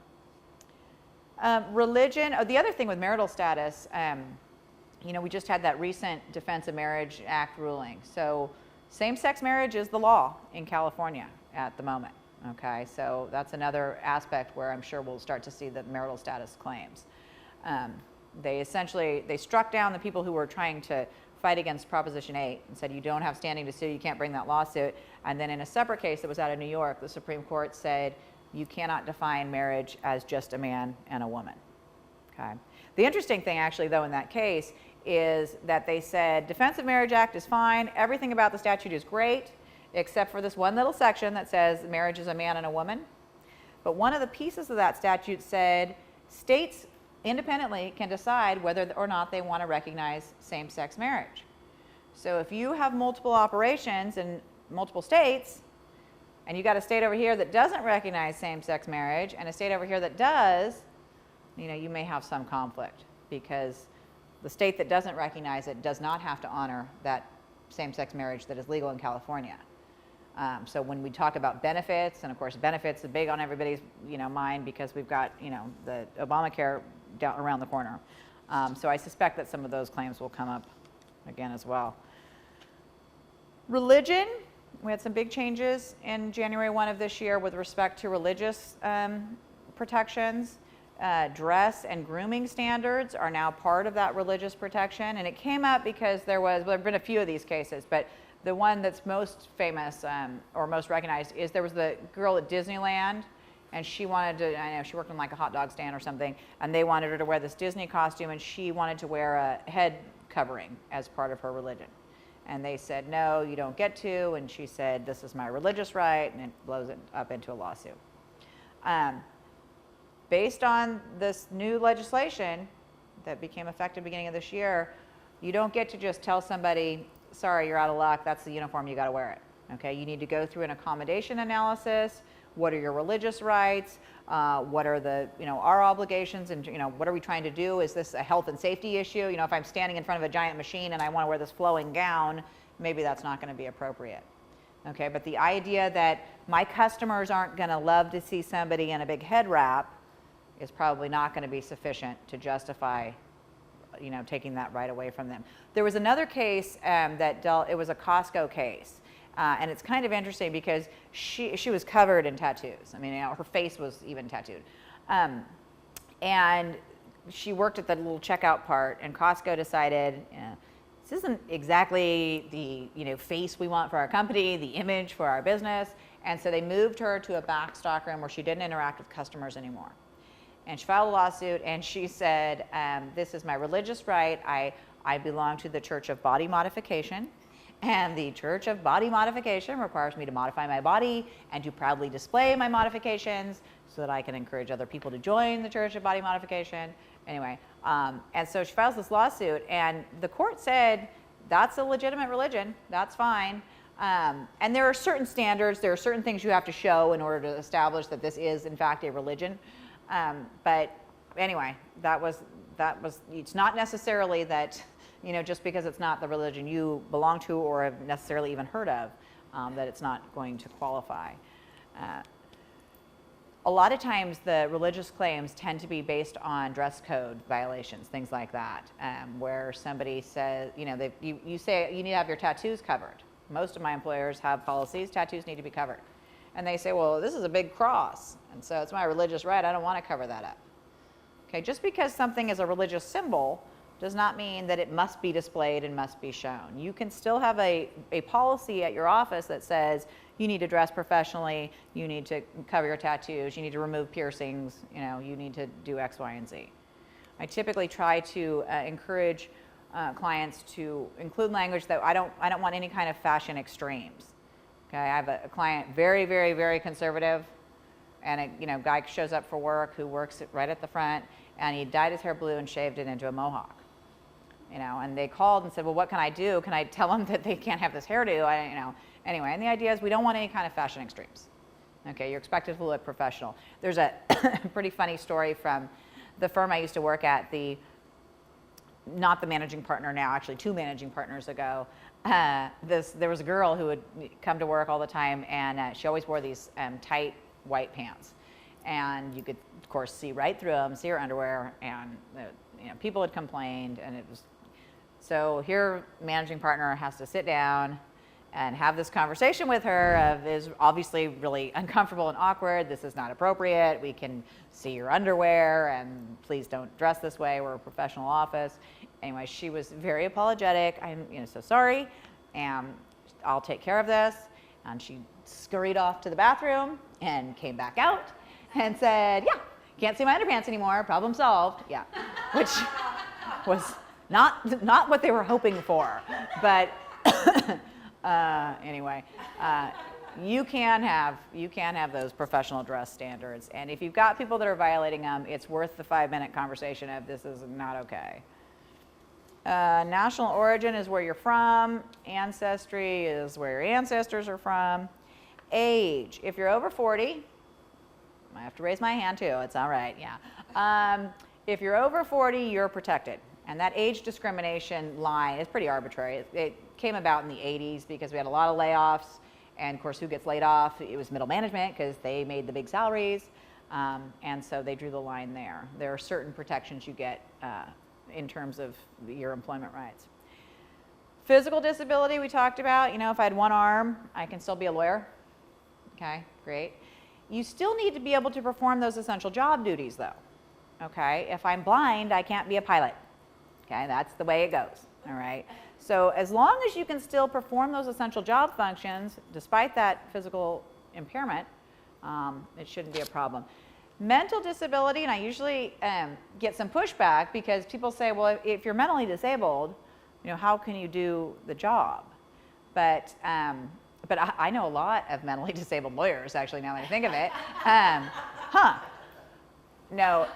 Religion, the other thing with marital status, we just had that recent Defense of Marriage Act ruling. So same-sex marriage is the law in California at the moment. Okay, so that's another aspect where I'm sure we'll start to see the marital status claims. They struck down the people who were trying to fight against Proposition 8 and said you don't have standing to sue, you can't bring that lawsuit. And then in a separate case that was out of New York, the Supreme Court said you cannot define marriage as just a man and a woman. Okay. The interesting thing actually, though, in that case is that they said Defense of Marriage Act is fine, everything about the statute is great, except for this one little section that says marriage is a man and a woman. But one of the pieces of that statute said states independently can decide whether or not they want to recognize same-sex marriage. So if you have multiple operations in multiple states, and you got a state over here that doesn't recognize same-sex marriage and a state over here that does, you may have some conflict, because the state that doesn't recognize it does not have to honor that same-sex marriage that is legal in California. So when we talk about benefits, and of course benefits are big on everybody's mind, because we've got the Obamacare down around the corner. So I suspect that some of those claims will come up again as well. Religion, we had some big changes in January 1 of this year with respect to religious protections. Dress and grooming standards are now part of that religious protection, and it came up because there have been a few of these cases, but the one that's most famous or most recognized is there was the girl at Disneyland, and she wanted to, I know she worked on like a hot dog stand or something, and they wanted her to wear this Disney costume, and she wanted to wear a head covering as part of her religion. And they said, no, you don't get to, and she said, this is my religious right, and it blows it up into a lawsuit. Based on this new legislation that became effective beginning of this year, you don't get to just tell somebody, sorry, you're out of luck, that's the uniform, you got to wear it. Okay, you need to go through an accommodation analysis. What are your religious rights? What are the, our obligations, and what are we trying to do? Is this a health and safety issue? If I'm standing in front of a giant machine and I want to wear this flowing gown, maybe that's not going to be appropriate. Okay, but the idea that my customers aren't going to love to see somebody in a big head wrap is probably not going to be sufficient to justify, taking that right away from them. There was another case it was a Costco case. And it's kind of interesting because she was covered in tattoos. I mean, her face was even tattooed. And she worked at the little checkout part, and Costco decided, this isn't exactly the face we want for our company, the image for our business. And so they moved her to a back stock room where she didn't interact with customers anymore. And she filed a lawsuit, and she said, this is my religious right. I belong to the Church of Body Modification. And the Church of Body Modification requires me to modify my body and to proudly display my modifications so that I can encourage other people to join the Church of Body Modification. Anyway, and so she files this lawsuit, and the court said, that's a legitimate religion, that's fine. And there are certain standards, there are certain things you have to show in order to establish that this is in fact a religion. But anyway, it's not necessarily that, just because it's not the religion you belong to or have necessarily even heard of, that it's not going to qualify. A lot of times the religious claims tend to be based on dress code violations, things like that, where somebody says, you say you need to have your tattoos covered. Most of my employers have policies, tattoos need to be covered. And they say, well, this is a big cross, and so it's my religious right, I don't want to cover that up. Okay, just because something is a religious symbol does not mean that it must be displayed and must be shown. You can still have a policy at your office that says you need to dress professionally, you need to cover your tattoos, you need to remove piercings, you need to do X, Y, and Z. I typically try to encourage clients to include language that I don't want any kind of fashion extremes. Okay, I have a client very, very, very conservative, and a guy shows up for work who works right at the front, and he dyed his hair blue and shaved it into a mohawk. And they called and said, well, what can I do? Can I tell them that they can't have this hairdo? Anyway, and the idea is we don't want any kind of fashion extremes. Okay, you're expected to look professional. There's a pretty funny story from the firm I used to work at, not the managing partner now, actually 2 managing partners ago. There was a girl who would come to work all the time, and she always wore these tight white pants. And you could, of course, see right through them, see her underwear, and people had complained, and it was, so here managing partner has to sit down and have this conversation with her is obviously really uncomfortable and awkward. This is not appropriate. We can see your underwear, and please don't dress this way. We're a professional office. Anyway, she was very apologetic. I'm so sorry, and I'll take care of this. And she scurried off to the bathroom and came back out and said, yeah, can't see my underpants anymore, problem solved. Yeah, which was Not what they were hoping for, but anyway, you can have those professional dress standards, and if you've got people that are violating them, it's worth the 5-minute conversation of this is not okay. National origin is where you're from. Ancestry is where your ancestors are from. Age, if you're over 40, I have to raise my hand too, it's all right, yeah. If you're over 40, you're protected. And that age discrimination line is pretty arbitrary. It came about in the 80s because we had a lot of layoffs, and of course who gets laid off? It was middle management because they made the big salaries, and so they drew the line there. There are certain protections you get in terms of your employment rights. Physical disability we talked about, if I had one arm, I can still be a lawyer. Okay, great. You still need to be able to perform those essential job duties though. Okay, if I'm blind, I can't be a pilot. Okay, that's the way it goes, all right? So as long as you can still perform those essential job functions, despite that physical impairment, it shouldn't be a problem. Mental disability, and I usually get some pushback because people say, well, if you're mentally disabled, how can you do the job? But I know a lot of mentally disabled lawyers, actually, now that I think of it. No,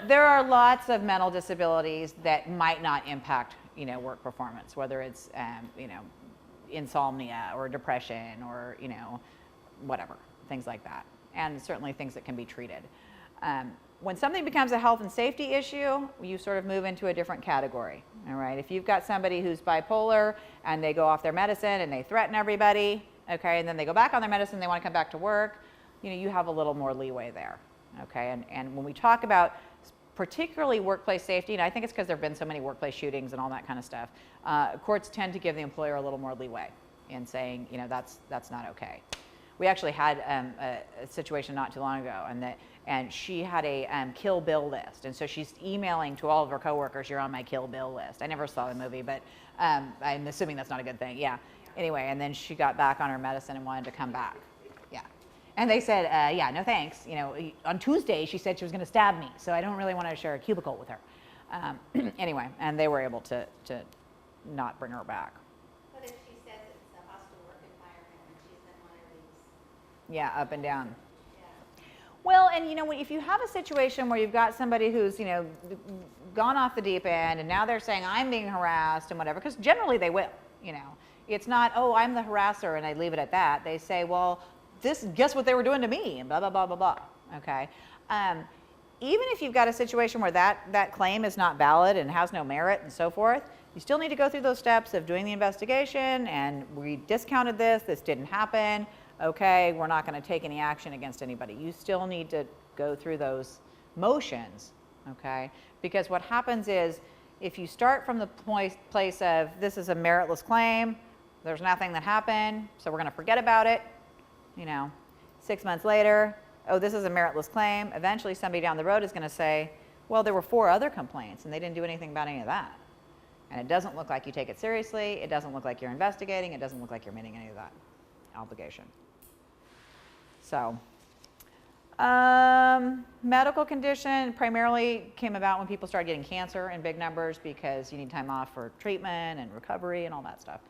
there are lots of mental disabilities that might not impact, work performance, whether it's, insomnia or depression or, whatever, things like that. And certainly things that can be treated. When something becomes a health and safety issue, you sort of move into a different category, all right? If you've got somebody who's bipolar and they go off their medicine and they threaten everybody, okay, and then they go back on their medicine, they want to come back to work, you have a little more leeway there. Okay, and when we talk about particularly workplace safety, and I think it's because there have been so many workplace shootings and all that kind of stuff, courts tend to give the employer a little more leeway in saying, that's not okay. We actually had a situation not too long ago, and she had a Kill Bill list, and so she's emailing to all of her coworkers, you're on my Kill Bill list. I never saw the movie, but I'm assuming that's not a good thing. Yeah. Anyway, and then she got back on her medicine and wanted to come back. Yeah. And they said, yeah, no thanks. On Tuesday, she said she was going to stab me, so I don't really want to share a cubicle with her. Anyway, and they were able to not bring her back. But if she says it's a hostile work environment and she's in one of these. Yeah, up and down. Yeah. Well, and if you have a situation where you've got somebody who's, gone off the deep end and now they're saying I'm being harassed and whatever, because generally they will, It's not, oh, I'm the harasser and I leave it at that. They say, well, guess what they were doing to me, and blah, blah, blah, blah, blah, okay? Even if you've got a situation where that claim is not valid and has no merit and so forth, you still need to go through those steps of doing the investigation, and we discounted this didn't happen, okay, we're not gonna take any action against anybody. You still need to go through those motions, okay? Because what happens is, if you start from the place of, this is a meritless claim, there's nothing that happened, so we're gonna forget about it, 6 months later, oh, this is a meritless claim. Eventually somebody down the road is going to say, well, there were 4 other complaints and they didn't do anything about any of that. And it doesn't look like you take it seriously. It doesn't look like you're investigating. It doesn't look like you're meeting any of that obligation. So, medical condition primarily came about when people started getting cancer in big numbers because you need time off for treatment and recovery and all that stuff.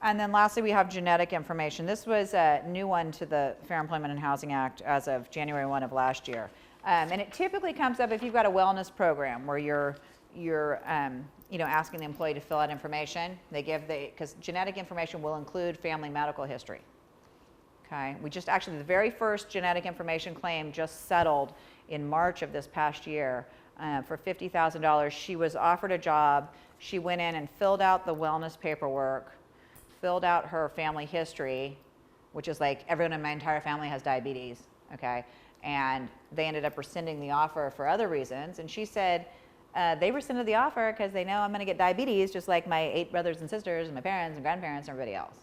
And then lastly, we have genetic information. This was a new one to the Fair Employment and Housing Act as of January 1 of last year. And it typically comes up if you've got a wellness program where you're asking the employee to fill out information. Because genetic information will include family medical history. Okay, the very first genetic information claim just settled in March of this past year for $50,000. She was offered a job. She went in and filled out the wellness paperwork, filled out her family history, which is like everyone in my entire family has diabetes, okay? And they ended up rescinding the offer for other reasons. And she said they rescinded the offer because they know I'm going to get diabetes just like my 8 brothers and sisters and my parents and grandparents and everybody else.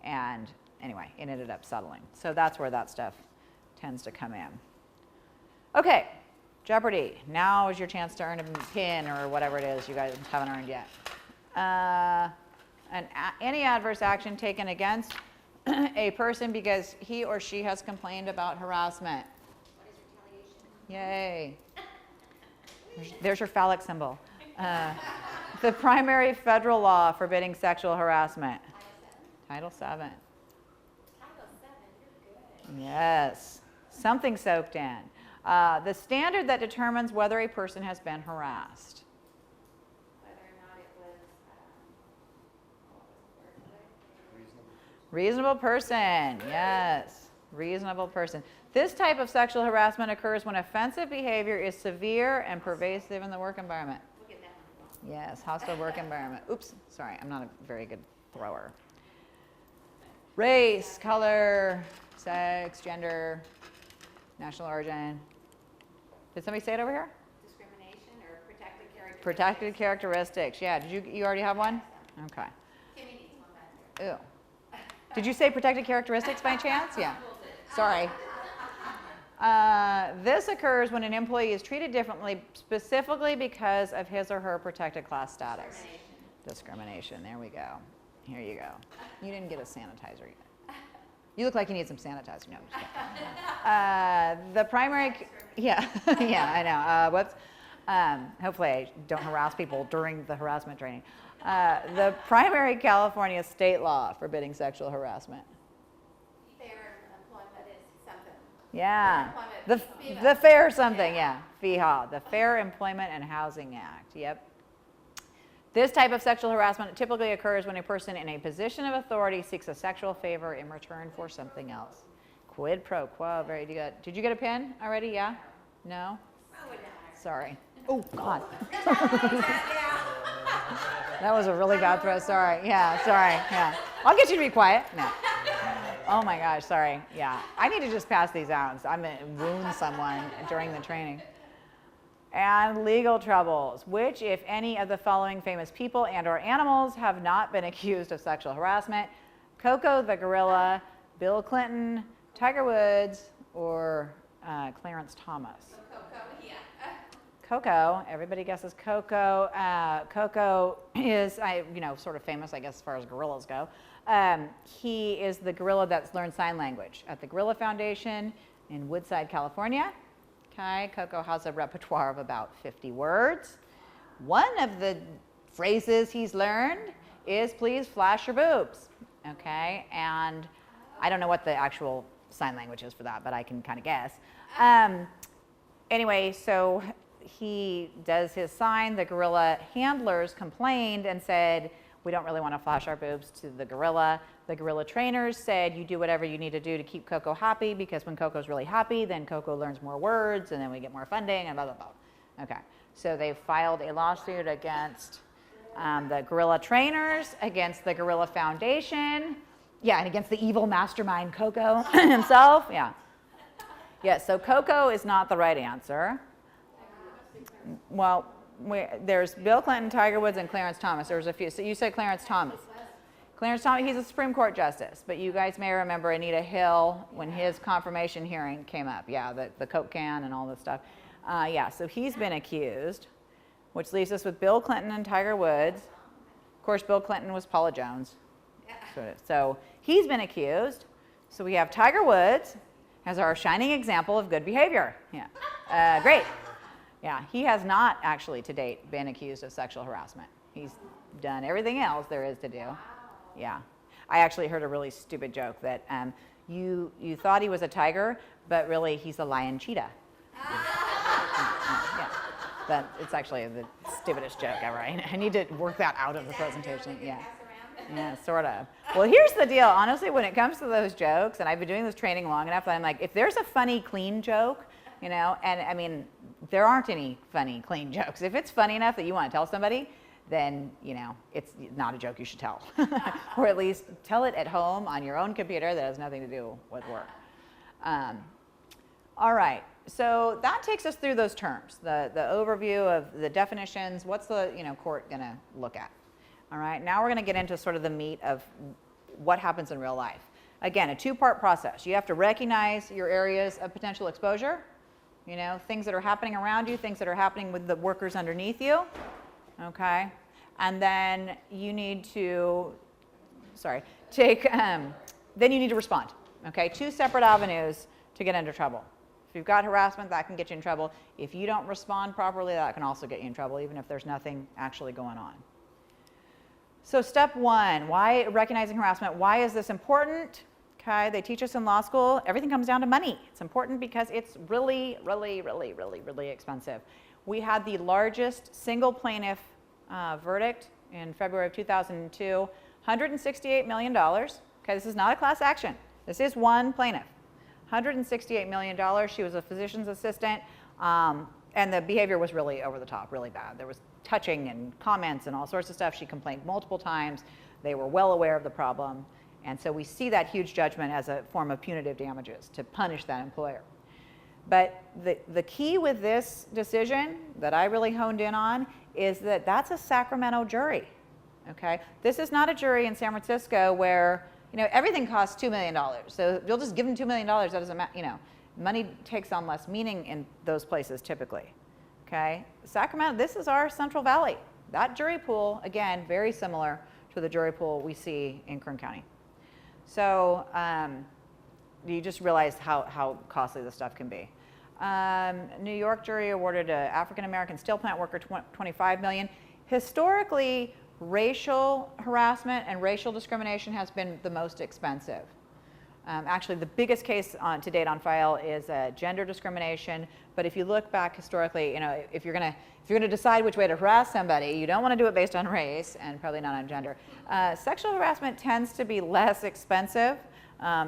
And anyway, it ended up settling. So that's where that stuff tends to come in. Okay, Jeopardy. Now is your chance to earn a pin or whatever it is you guys haven't earned yet. Any adverse action taken against a person because he or she has complained about harassment. What is retaliation? Yay. There's your phallic symbol. The primary federal law forbidding sexual harassment. Title VII. Title VII. Title VII, you're good. Yes, something soaked in. The standard that determines whether a person has been harassed. Whether or not it was, what was the word today? Reasonable person, yes, reasonable person. This type of sexual harassment occurs when offensive behavior is severe and pervasive in the work environment. We'll get that one. Yes, hostile work environment. Oops, sorry, I'm not a very good thrower. Race, color, sex, gender, national origin. Did somebody say it over here? Discrimination or protected characteristics. Protected characteristics. Yeah, did you already have one? Okay. Timmy needs one back there. Ew. Did you say protected characteristics by chance? Yeah. Sorry. This occurs when an employee is treated differently, specifically because of his or her protected class status. Discrimination. There we go. Here you go. You didn't get a sanitizer yet. You look like you need some sanitizer. No, I'm just kidding. The primary, yeah, yeah, I know. Whoops. Hopefully I don't harass people during the harassment training. The primary California state law forbidding sexual harassment. Fair employment is something. Yeah, Fair the fair something, yeah, FEHA, the Fair Employment and Housing Act, yep. This type of sexual harassment typically occurs when a person in a position of authority seeks a sexual favor in return for something else. Quid pro quo, very good. Did you get a pen already, yeah? No? Sorry. Oh, God. That was a really bad throw, sorry. Yeah, sorry, yeah. I'll get you to be quiet. No. Oh my gosh, sorry. Yeah, I need to just pass these out. I'm going to wound someone during the training. And legal troubles. Which, if any, of the following famous people and or animals have not been accused of sexual harassment? Coco the gorilla, Bill Clinton, Tiger Woods, or Clarence Thomas? Coco, yeah. Coco, everybody guesses Coco. Coco is, sort of famous, I guess, as far as gorillas go. He is the gorilla that's learned sign language at the Gorilla Foundation in Woodside, California. Okay, Coco has a repertoire of about 50 words. One of the phrases he's learned is please flash your boobs. Okay, and I don't know what the actual sign language is for that, but I can kind of guess. Anyway, so he does his sign. The gorilla handlers complained and said, we don't really want to flash our boobs to the gorilla. The gorilla trainers said, you do whatever you need to do to keep Coco happy, because when Coco's really happy, then Coco learns more words, and then we get more funding, and blah, blah, blah. Okay, so they filed a lawsuit against the gorilla trainers, against the Gorilla Foundation, yeah, and against the evil mastermind Coco himself, yeah. Yeah, so Coco is not the right answer. Well, there's Bill Clinton, Tiger Woods, and Clarence Thomas. There was a few. So you said Clarence Thomas. Clarence Thomas, he's a Supreme Court justice. But you guys may remember Anita Hill when his confirmation hearing came up. Yeah, the Coke can and all this stuff. Yeah, so he's been accused, which leaves us with Bill Clinton and Tiger Woods. Of course, Bill Clinton was Paula Jones. So he's been accused. So we have Tiger Woods as our shining example of good behavior. Yeah, great. Yeah, he has not actually to date been accused of sexual harassment. He's done everything else there is to do. Yeah. I actually heard a really stupid joke that you thought he was a tiger, but really he's a lion cheetah. Yeah. But it's actually the stupidest joke ever. I need to work that out of the presentation. Yeah. Yeah, sort of. Well, here's the deal. Honestly, when it comes to those jokes, and I've been doing this training long enough that I'm like, if there's a funny, clean joke, and I mean, there aren't any funny, clean jokes. If it's funny enough that you want to tell somebody, then, it's not a joke you should tell. Or at least tell it at home on your own computer that has nothing to do with work. All right, so that takes us through those terms, the overview of the definitions. What's the court going to look at? All right, now we're going to get into sort of the meat of what happens in real life. Again, a two-part process. You have to recognize your areas of potential exposure, things that are happening around you, things that are happening with the workers underneath you, okay? And then you need to, then you need to respond, okay? Two separate avenues to get into trouble. If you've got harassment, that can get you in trouble. If you don't respond properly, that can also get you in trouble, even if there's nothing actually going on. So step one, why recognizing harassment? Why is this important? Okay, they teach us in law school, everything comes down to money. It's important because it's really, really, really, really, really expensive. We had the largest single plaintiff verdict in February of 2002, $168 million. Okay, this is not a class action. This is one plaintiff. $168 million. She was a physician's assistant, and the behavior was really over the top, really bad. There was touching and comments and all sorts of stuff. She complained multiple times. They were well aware of the problem. And so we see that huge judgment as a form of punitive damages to punish that employer. But the key with this decision that I really honed in on is that that's a Sacramento jury. Okay? This is not a jury in San Francisco where, you know, everything costs $2 million. So you'll just give them $2 million, that doesn't matter, you know. Money takes on less meaning in those places typically. Okay? Sacramento, this is our Central Valley. That jury pool, again, very similar to the jury pool we see in Kern County. So you just realize how costly this stuff can be. New York jury awarded an African-American steel plant worker $25 million. Historically, racial harassment and racial discrimination has been the most expensive. Actually, the biggest case to date on file is gender discrimination. But if you look back historically, you know, if you're gonna decide which way to harass somebody, you don't want to do it based on race and probably not on gender. Sexual harassment tends to be less expensive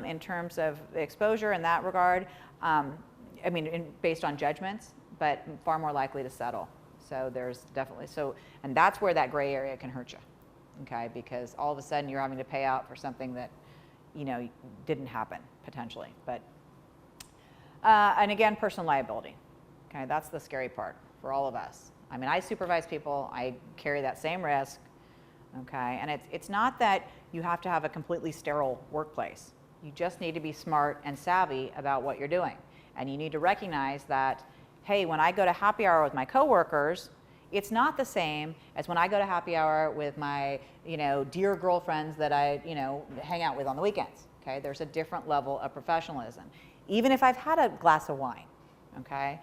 in terms of exposure in that regard. I mean, based on judgments, but far more likely to settle. So there's definitely and that's where that gray area can hurt you, okay? Because all of a sudden you're having to pay out for something that, you know, didn't happen potentially. But and again, personal liability. Okay, that's the scary part for all of us. I mean, I supervise people. I carry that same risk. Okay, and it's not that you have to have a completely sterile workplace. You just need to be smart and savvy about what you're doing, and you need to recognize that, hey, when I go to happy hour with my coworkers, it's not the same as when I go to happy hour with my, you know, dear girlfriends that I, you know, hang out with on the weekends. Okay, there's a different level of professionalism. Even if I've had a glass of wine, okay,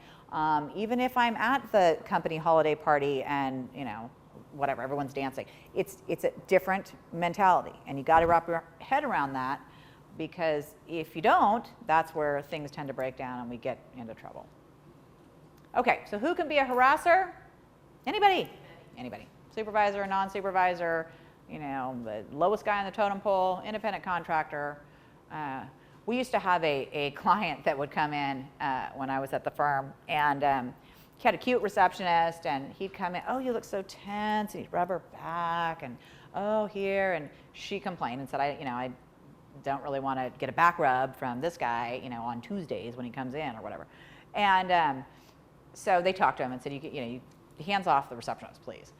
even if I'm at the company holiday party and, you know, whatever, everyone's dancing, it's a different mentality, and you got to wrap your head around that, because if you don't, that's where things tend to break down and we get into trouble. Okay, so who can be a harasser? Anybody. Anybody. Supervisor, non-supervisor, you know, the lowest guy on the totem pole, independent contractor. We used to have a client that would come in when I was at the firm, and he had a cute receptionist, and he'd come in, oh, you look so tense, and he'd rub her back, and oh, here, and she complained and said, I don't really want to get a back rub from this guy, you know, on Tuesdays when he comes in or whatever. And so they talked to him and said, you hands off the receptionist, please.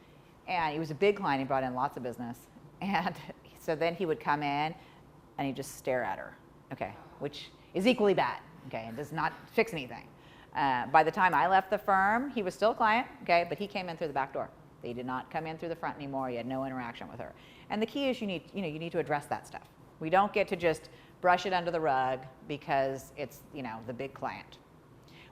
And he was a big client. He brought in lots of business. And so then he would come in and he'd just stare at her, okay, which is equally bad, okay, and does not fix anything. By the time I left the firm, he was still a client, okay, but he came in through the back door. He did not come in through the front anymore. He had no interaction with her. And the key is you need to address that stuff. We don't get to just brush it under the rug because it's, you know, the big client.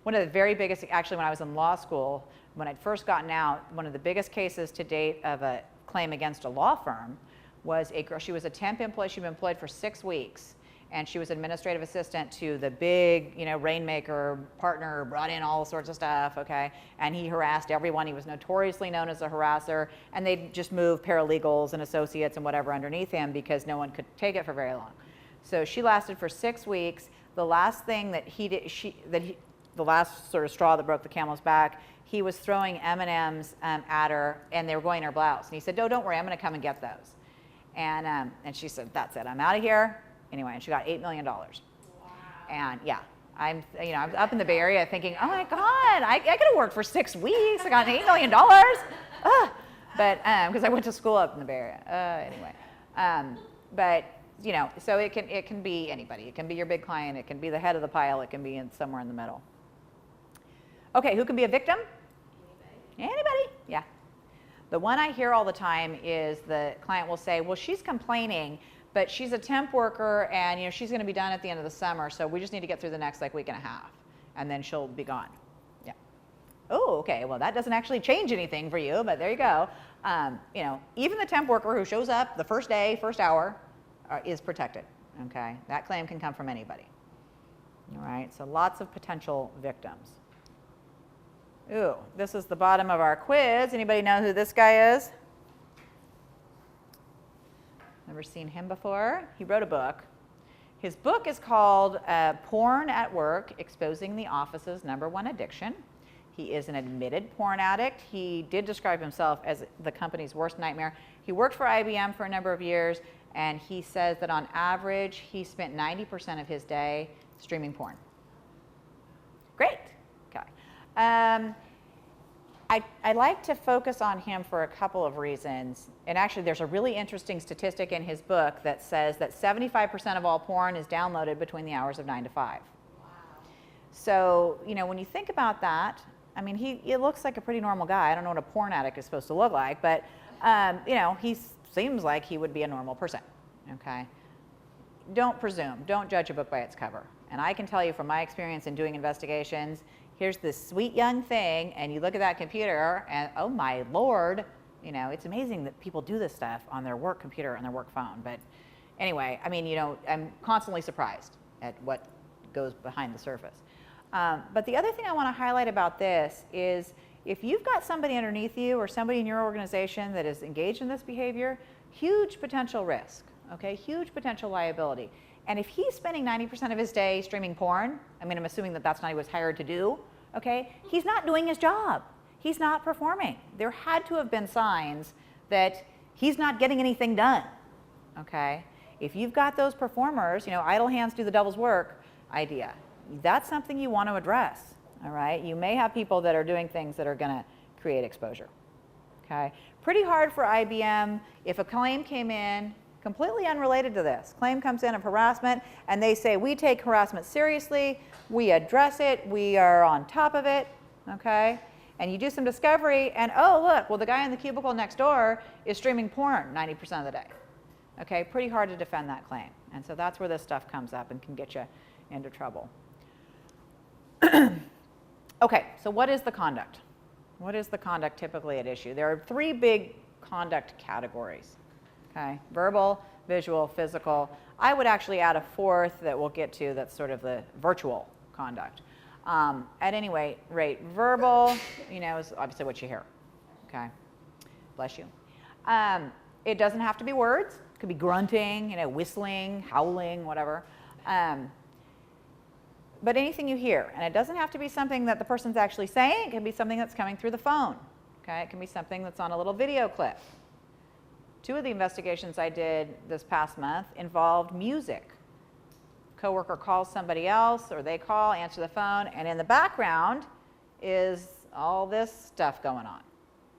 One of the very biggest, actually when I was in law school, when I'd first gotten out, one of the biggest cases to date of a claim against a law firm was a girl. She was a temp employee. She'd been employed for 6 weeks, and she was administrative assistant to the big, you know, rainmaker partner, brought in all sorts of stuff, okay? And he harassed everyone. He was notoriously known as a harasser, and they'd just move paralegals and associates and whatever underneath him because no one could take it for very long. So she lasted for 6 weeks. The last thing that he did, the last sort of straw that broke the camel's back, he was throwing M&Ms at her, and they were going in her blouse. And he said, "No, don't worry, I'm going to come and get those." And she said, "That's it, I'm out of here." Anyway, and she got $8 million. Wow. And yeah, I'm up in the Bay Area thinking, oh my God, I could have worked for 6 weeks. I got $8 million. But because I went to school up in the Bay Area. Anyway, but you know, so it can be anybody. It can be your big client. It can be the head of the pile. It can be somewhere in the middle. Okay, who can be a victim? Anybody? Yeah. The one I hear all the time is the client will say, well, she's complaining, but she's a temp worker, and you know she's going to be done at the end of the summer, so we just need to get through the next week and a half. and then she'll be gone. Yeah. Oh, okay, well that doesn't actually change anything for you, but there you go. Even the temp worker who shows up the first day, first hour, is protected, okay? That claim can come from anybody. All right, so lots of potential victims. Ooh, this is the bottom of our quiz. Anybody know who this guy is? Never seen him before? He wrote a book. His book is called Porn at Work, Exposing the Office's #1 Addiction. He is an admitted porn addict. He did describe himself as the company's worst nightmare. He worked for IBM for a number of years, and he says that on average, he spent 90% of his day streaming porn. Great. Okay. I like to focus on him for a couple of reasons. And actually, there's a really interesting statistic in his book that says that 75% of all porn is downloaded between the hours of 9 to 5. Wow. So, when you think about that, I mean, he looks like a pretty normal guy. I don't know what a porn addict is supposed to look like, but, he seems like he would be a normal person, okay? Don't presume. Don't judge a book by its cover. And I can tell you from my experience in doing investigations, here's this sweet young thing, and you look at that computer, and oh my Lord, it's amazing that people do this stuff on their work computer, on their work phone. But anyway, I mean, I'm constantly surprised at what goes behind the surface. But the other thing I want to highlight about this is if you've got somebody underneath you or somebody in your organization that is engaged in this behavior, huge potential risk, okay? Huge potential liability. And if he's spending 90% of his day streaming porn, I mean, I'm assuming that that's not what he was hired to do, okay? He's not doing his job. He's not performing. There had to have been signs that he's not getting anything done, okay? If you've got those performers, idle hands do the devil's work idea, that's something you want to address, all right? You may have people that are doing things that are going to create exposure, okay? Pretty hard for IBM if a claim came in completely unrelated to this. Claim comes in of harassment, and they say, we take harassment seriously, we address it, we are on top of it, okay? And you do some discovery, and oh, look, well, the guy in the cubicle next door is streaming porn 90% of the day. Okay, pretty hard to defend that claim. And so that's where this stuff comes up and can get you into trouble. Okay, so what is the conduct? What is the conduct typically at issue? There are 3 big conduct categories. Okay, verbal, visual, physical. I would actually add a 4th that we'll get to that's sort of the virtual conduct. At any rate, verbal, is obviously what you hear. Okay, bless you. It doesn't have to be words. It could be grunting, whistling, howling, whatever. But anything you hear, and it doesn't have to be something that the person's actually saying. It can be something that's coming through the phone. Okay, it can be something that's on a little video clip. 2 of the investigations I did this past month involved music. Coworker calls somebody else, or they call, answer the phone, and in the background is all this stuff going on.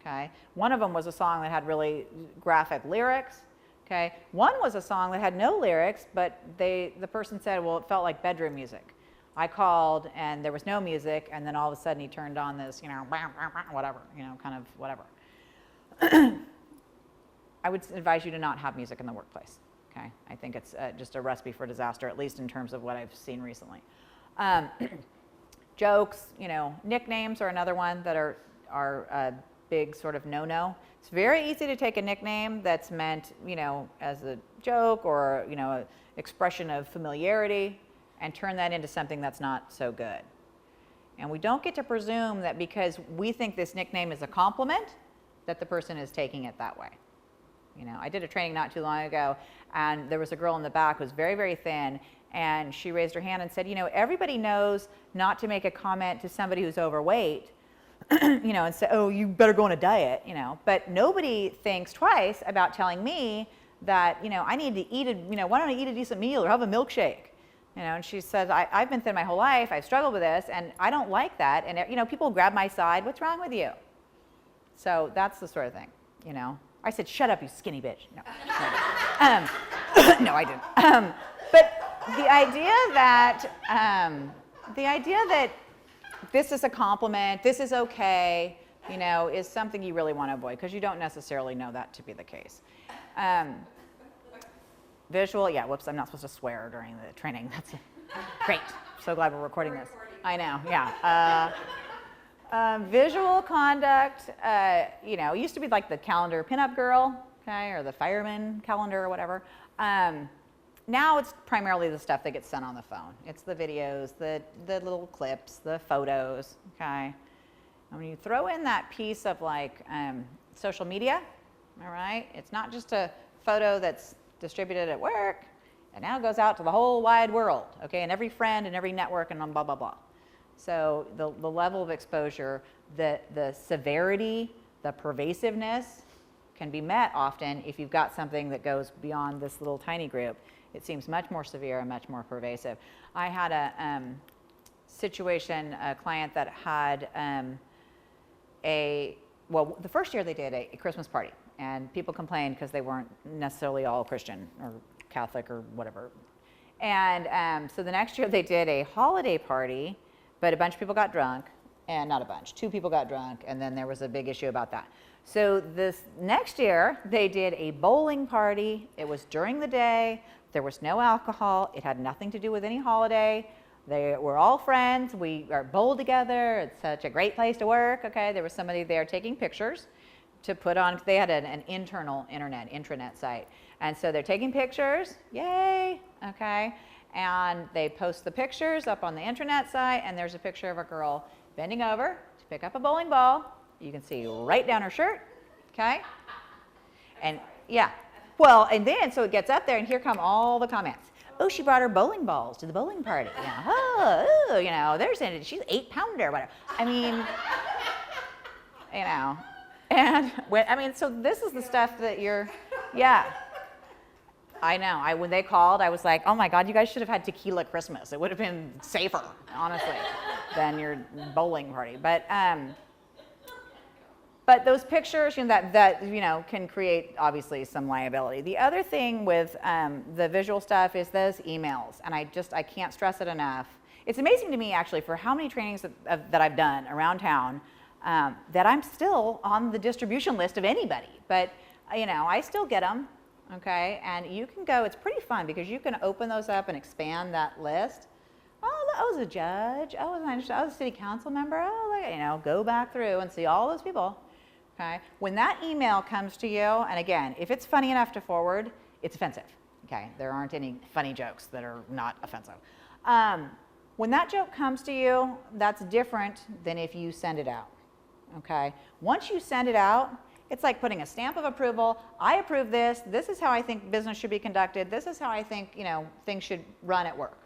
Okay, one of them was a song that had really graphic lyrics. Okay, one was a song that had no lyrics, but the person said, well, it felt like bedroom music. I called, and there was no music, and then all of a sudden he turned on this, whatever, kind of whatever. I would advise you to not have music in the workplace. Okay, I think it's just a recipe for disaster, at least in terms of what I've seen recently. Jokes, nicknames are another one that are a big sort of no-no. It's very easy to take a nickname that's meant, as a joke or, an expression of familiarity and turn that into something that's not so good. And we don't get to presume that because we think this nickname is a compliment, that the person is taking it that way. I did a training not too long ago, and there was a girl in the back who was very, very thin, and she raised her hand and said, everybody knows not to make a comment to somebody who's overweight, and say, oh, you better go on a diet, but nobody thinks twice about telling me that, I need to eat why don't I eat a decent meal or have a milkshake? And she said, I've been thin my whole life, I've struggled with this, and I don't like that, and people grab my side, what's wrong with you? So that's the sort of thing, I said, shut up, you skinny bitch. No, no, I didn't. But the idea that this is a compliment, this is okay, is something you really want to avoid because you don't necessarily know that to be the case. Visual, yeah, whoops, I'm not supposed to swear during the training. That's great. So glad we're recording this. I know, yeah. Visual conduct, you know, it used to be like the calendar pinup girl, okay, or the fireman calendar or whatever. Now it's primarily the stuff that gets sent on the phone. It's the videos, the little clips, the photos, okay. And when you throw in that piece of like social media, all right, it's not just a photo that's distributed at work. It now goes out to the whole wide world, okay, and every friend and every network and blah, blah, blah. So the level of exposure, the severity, the pervasiveness can be met often if you've got something that goes beyond this little tiny group. It seems much more severe and much more pervasive. I had a situation, a client that had well, the first year they did a Christmas party, and people complained because they weren't necessarily all Christian or Catholic or whatever. And so the next year they did a holiday party, but a bunch of people got drunk, and not a bunch, 2 people got drunk, and then there was a big issue about that. So this next year they did a bowling party. It was during the day. There was no alcohol. It had nothing to do with any holiday. They were all friends. We are bowled together. It's such a great place to work. Okay, there was somebody there taking pictures to put on. They had an internal intranet site, and so they're taking pictures. Yay! Okay, and they post the pictures up on the intranet site, and there's a picture of a girl bending over to pick up a bowling ball. You can see right down her shirt. Okay, and yeah, well, and then so it gets up there, and here come all the comments. Oh, she brought her bowling balls to the bowling party. You know, oh, you know, she's 8-pounder, whatever. I mean, you know, and I mean, so this is the stuff that yeah. I know. When they called, I was like, oh my God, you guys should have had tequila Christmas. It would have been safer, honestly, than your bowling party. But those pictures, you know, that you know, can create obviously some liability. The other thing with the visual stuff is those emails, and I can't stress it enough. It's amazing to me actually for how many trainings that I've done around town that I'm still on the distribution list of anybody. But you know, I still get them, okay? And you can go. It's pretty fun because you can open those up and expand that list. Oh, I was a judge. I was a city council member. Oh, look, you know, go back through and see all those people. Okay. When that email comes to you, and again, if it's funny enough to forward, it's offensive. Okay. There aren't any funny jokes that are not offensive. When that joke comes to you, that's different than if you send it out. Okay. Once you send it out, it's like putting a stamp of approval. I approve this. This is how I think business should be conducted. This is how I think, you know, things should run at work.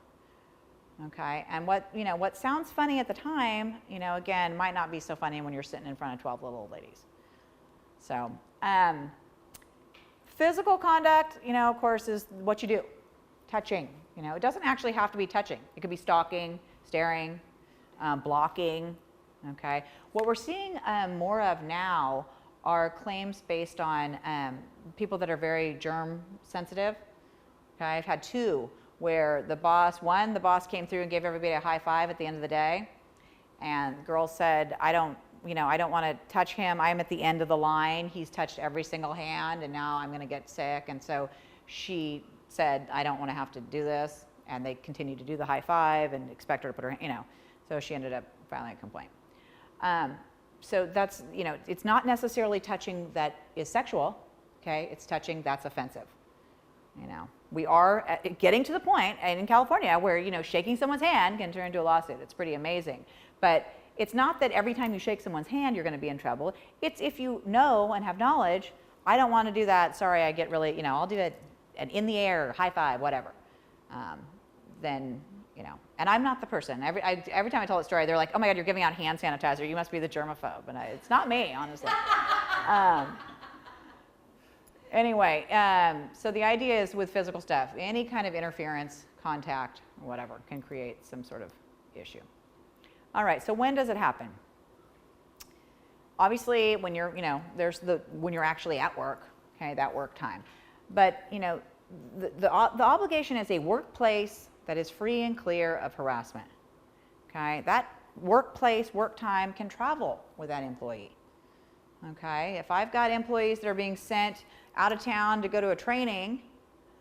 Okay. And what sounds funny at the time, you know, again, might not be so funny when you're sitting in front of 12 little old ladies. So, physical conduct, you know, of course, is what you do. Touching, you know, it doesn't actually have to be touching. It could be stalking, staring, blocking, okay? What we're seeing more of now are claims based on people that are very germ sensitive, okay? I've had 2 where the boss came through and gave everybody a high five at the end of the day, and the girl said, I don't want to touch him. I'm at the end of the line. He's touched every single hand, and now I'm going to get sick. And so she said, I don't want to have to do this. And they continued to do the high five and expect her to put her, you know. So she ended up filing a complaint. So that's, you know, it's not necessarily touching that is sexual, okay? It's touching that's offensive. You know, we are getting to the point in California where, you know, shaking someone's hand can turn into a lawsuit. It's pretty amazing. But it's not that every time you shake someone's hand, you're going to be in trouble. It's if you know and have knowledge, I don't want to do that. Sorry, I get really, you know, I'll do an in the air, high five, whatever. Then, you know, and I'm not the person. Every time I tell that story, they're like, oh my God, you're giving out hand sanitizer. You must be the germaphobe. And it's not me, honestly. Anyway, so the idea is with physical stuff, any kind of interference, contact, whatever, can create some sort of issue. All right, so when does it happen? Obviously, when you're, you know, when you're actually at work, okay, that work time. But, you know, the obligation is a workplace that is free and clear of harassment, okay? That workplace, work time can travel with that employee, okay? If I've got employees that are being sent out of town to go to a training,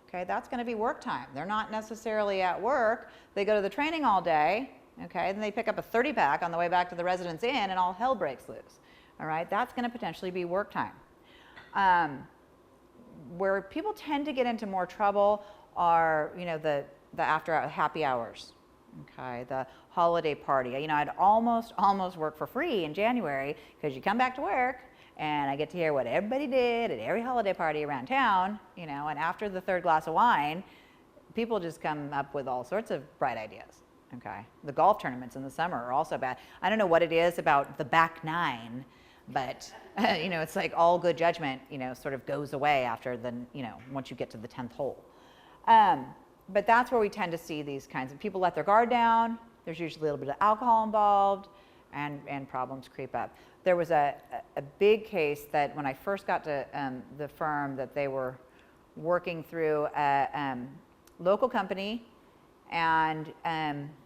okay, that's going to be work time. They're not necessarily at work. They go to the training all day. okay? Then they pick up a 30-pack on the way back to the Residence Inn and all hell breaks loose, all right? That's going to potentially be work time. Where people tend to get into more trouble are, you know, the after happy hours, okay, the holiday party. You know, I'd almost work for free in January because you come back to work and I get to hear what everybody did at every holiday party around town, you know, and after the third glass of wine, people just come up with all sorts of bright ideas, okay? The golf tournaments in the summer are also bad. I don't know what it is about the back nine, but, you know, it's like all good judgment, you know, sort of goes away after the, you know, once you get to the 10th hole. But that's where we tend to see these kinds of people let their guard down. There's usually a little bit of alcohol involved, and problems creep up. There was a big case that when I first got to the firm, that they were working through a local company, and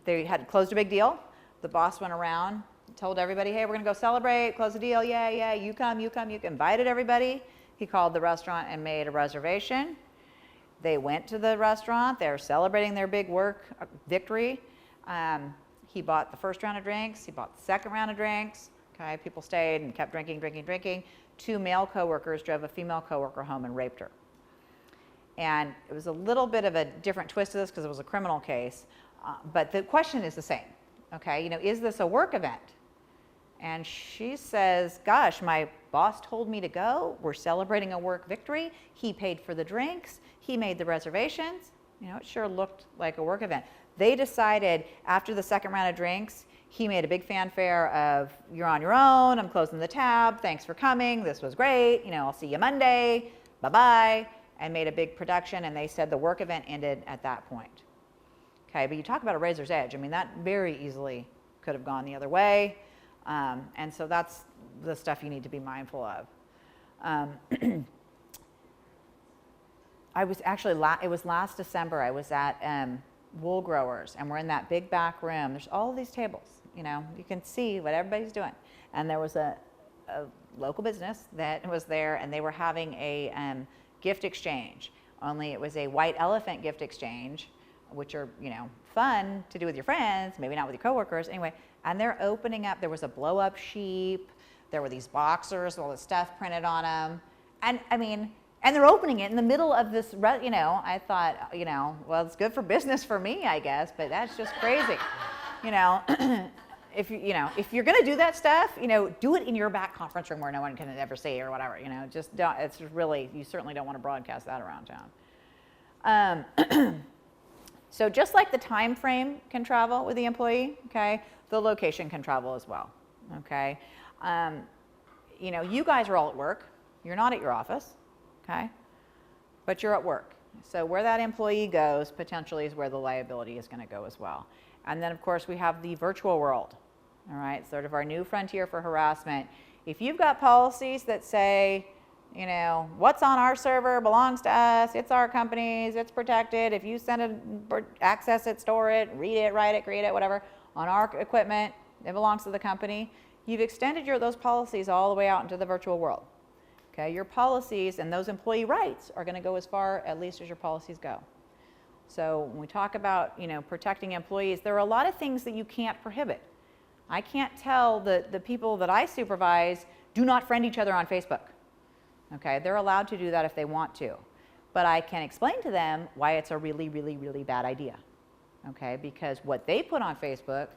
they had closed a big deal. The boss went around, told everybody, hey, we're going to go celebrate, close the deal, yeah, you come, invited everybody. He called the restaurant and made a reservation. They went to the restaurant. They're celebrating their big work victory. He bought the first round of drinks. He bought the second round of drinks. Okay, people stayed and kept drinking. 2 male coworkers drove a female coworker home and raped her. And it was a little bit of a different twist to this because it was a criminal case. But the question is the same. Okay, you know, is this a work event? And she says, gosh, my boss told me to go. We're celebrating a work victory. He paid for the drinks. He made the reservations. You know, it sure looked like a work event. They decided after the second round of drinks, he made a big fanfare of, you're on your own. I'm closing the tab. Thanks for coming. This was great. You know, I'll see you Monday. Bye-bye. And made a big production. And they said the work event ended at that point. Okay, but you talk about a razor's edge. I mean, that very easily could have gone the other way. And so that's the stuff you need to be mindful of. I was actually, it was last December, I was at Wool Growers, and we're in that big back room. There's all these tables, you know, you can see what everybody's doing. And there was a local business that was there, and they were having a gift exchange, only it was a white elephant gift exchange, which are, you know, fun to do with your friends, maybe not with your coworkers, anyway. And they're opening up, there was a blow-up sheep, there were these boxers, all the stuff printed on them. And I mean, and they're opening it in the middle of this, you know, I thought, you know, well, it's good for business for me, I guess, but that's just crazy. You know, if you're gonna do that stuff, you know, do it in your back conference room where no one can ever see or whatever, you know, just don't, it's really, you certainly don't want to broadcast that around town. So just like the time frame can travel with the employee, okay, the location can travel as well, okay? You know, you guys are all at work. You're not at your office, okay? But you're at work. So where that employee goes potentially is where the liability is going to go as well. And then, of course, we have the virtual world, all right? Sort of our new frontier for harassment. If you've got policies that say, you know, what's on our server belongs to us, it's our company's, it's protected. If you send it, access it, store it, read it, write it, create it, whatever, on our equipment, it belongs to the company. You've extended those policies all the way out into the virtual world. Okay, your policies and those employee rights are going to go as far, at least, as your policies go. So when we talk about, you know, protecting employees, there are a lot of things that you can't prohibit. I can't tell the people that I supervise, do not friend each other on Facebook. Okay, they're allowed to do that if they want to. But I can explain to them why it's a really, really, really bad idea. Okay, because what they put on Facebook,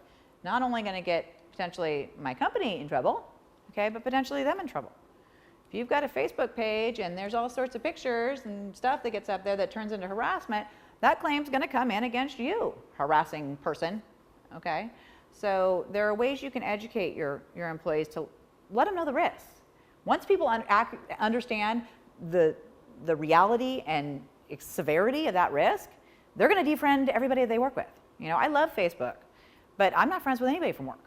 not only going to get potentially my company in trouble, okay, but potentially them in trouble. If you've got a Facebook page and there's all sorts of pictures and stuff that gets up there that turns into harassment, that claim's going to come in against you, harassing person, okay? So there are ways you can educate your employees to let them know the risks. Once people understand the reality and severity of that risk, they're going to defriend everybody they work with. You know, I love Facebook, but I'm not friends with anybody from work,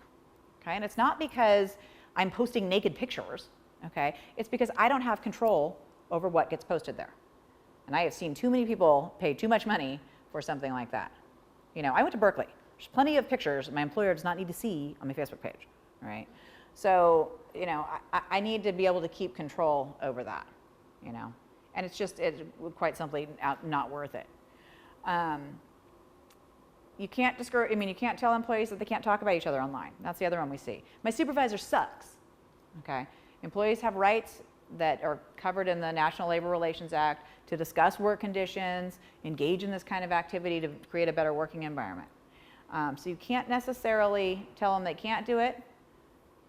okay? And it's not because I'm posting naked pictures, okay? It's because I don't have control over what gets posted there. And I have seen too many people pay too much money for something like that. You know, I went to Berkeley. There's plenty of pictures my employer does not need to see on my Facebook page, right? So, you know, I need to be able to keep control over that, you know? And it's quite simply not worth it. you can't discourage, I mean, you can't tell employees that they can't talk about each other online. That's the other one we see. My supervisor sucks. Okay. Employees have rights that are covered in the National Labor Relations Act to discuss work conditions, engage in this kind of activity to create a better working environment. So you can't necessarily tell them they can't do it.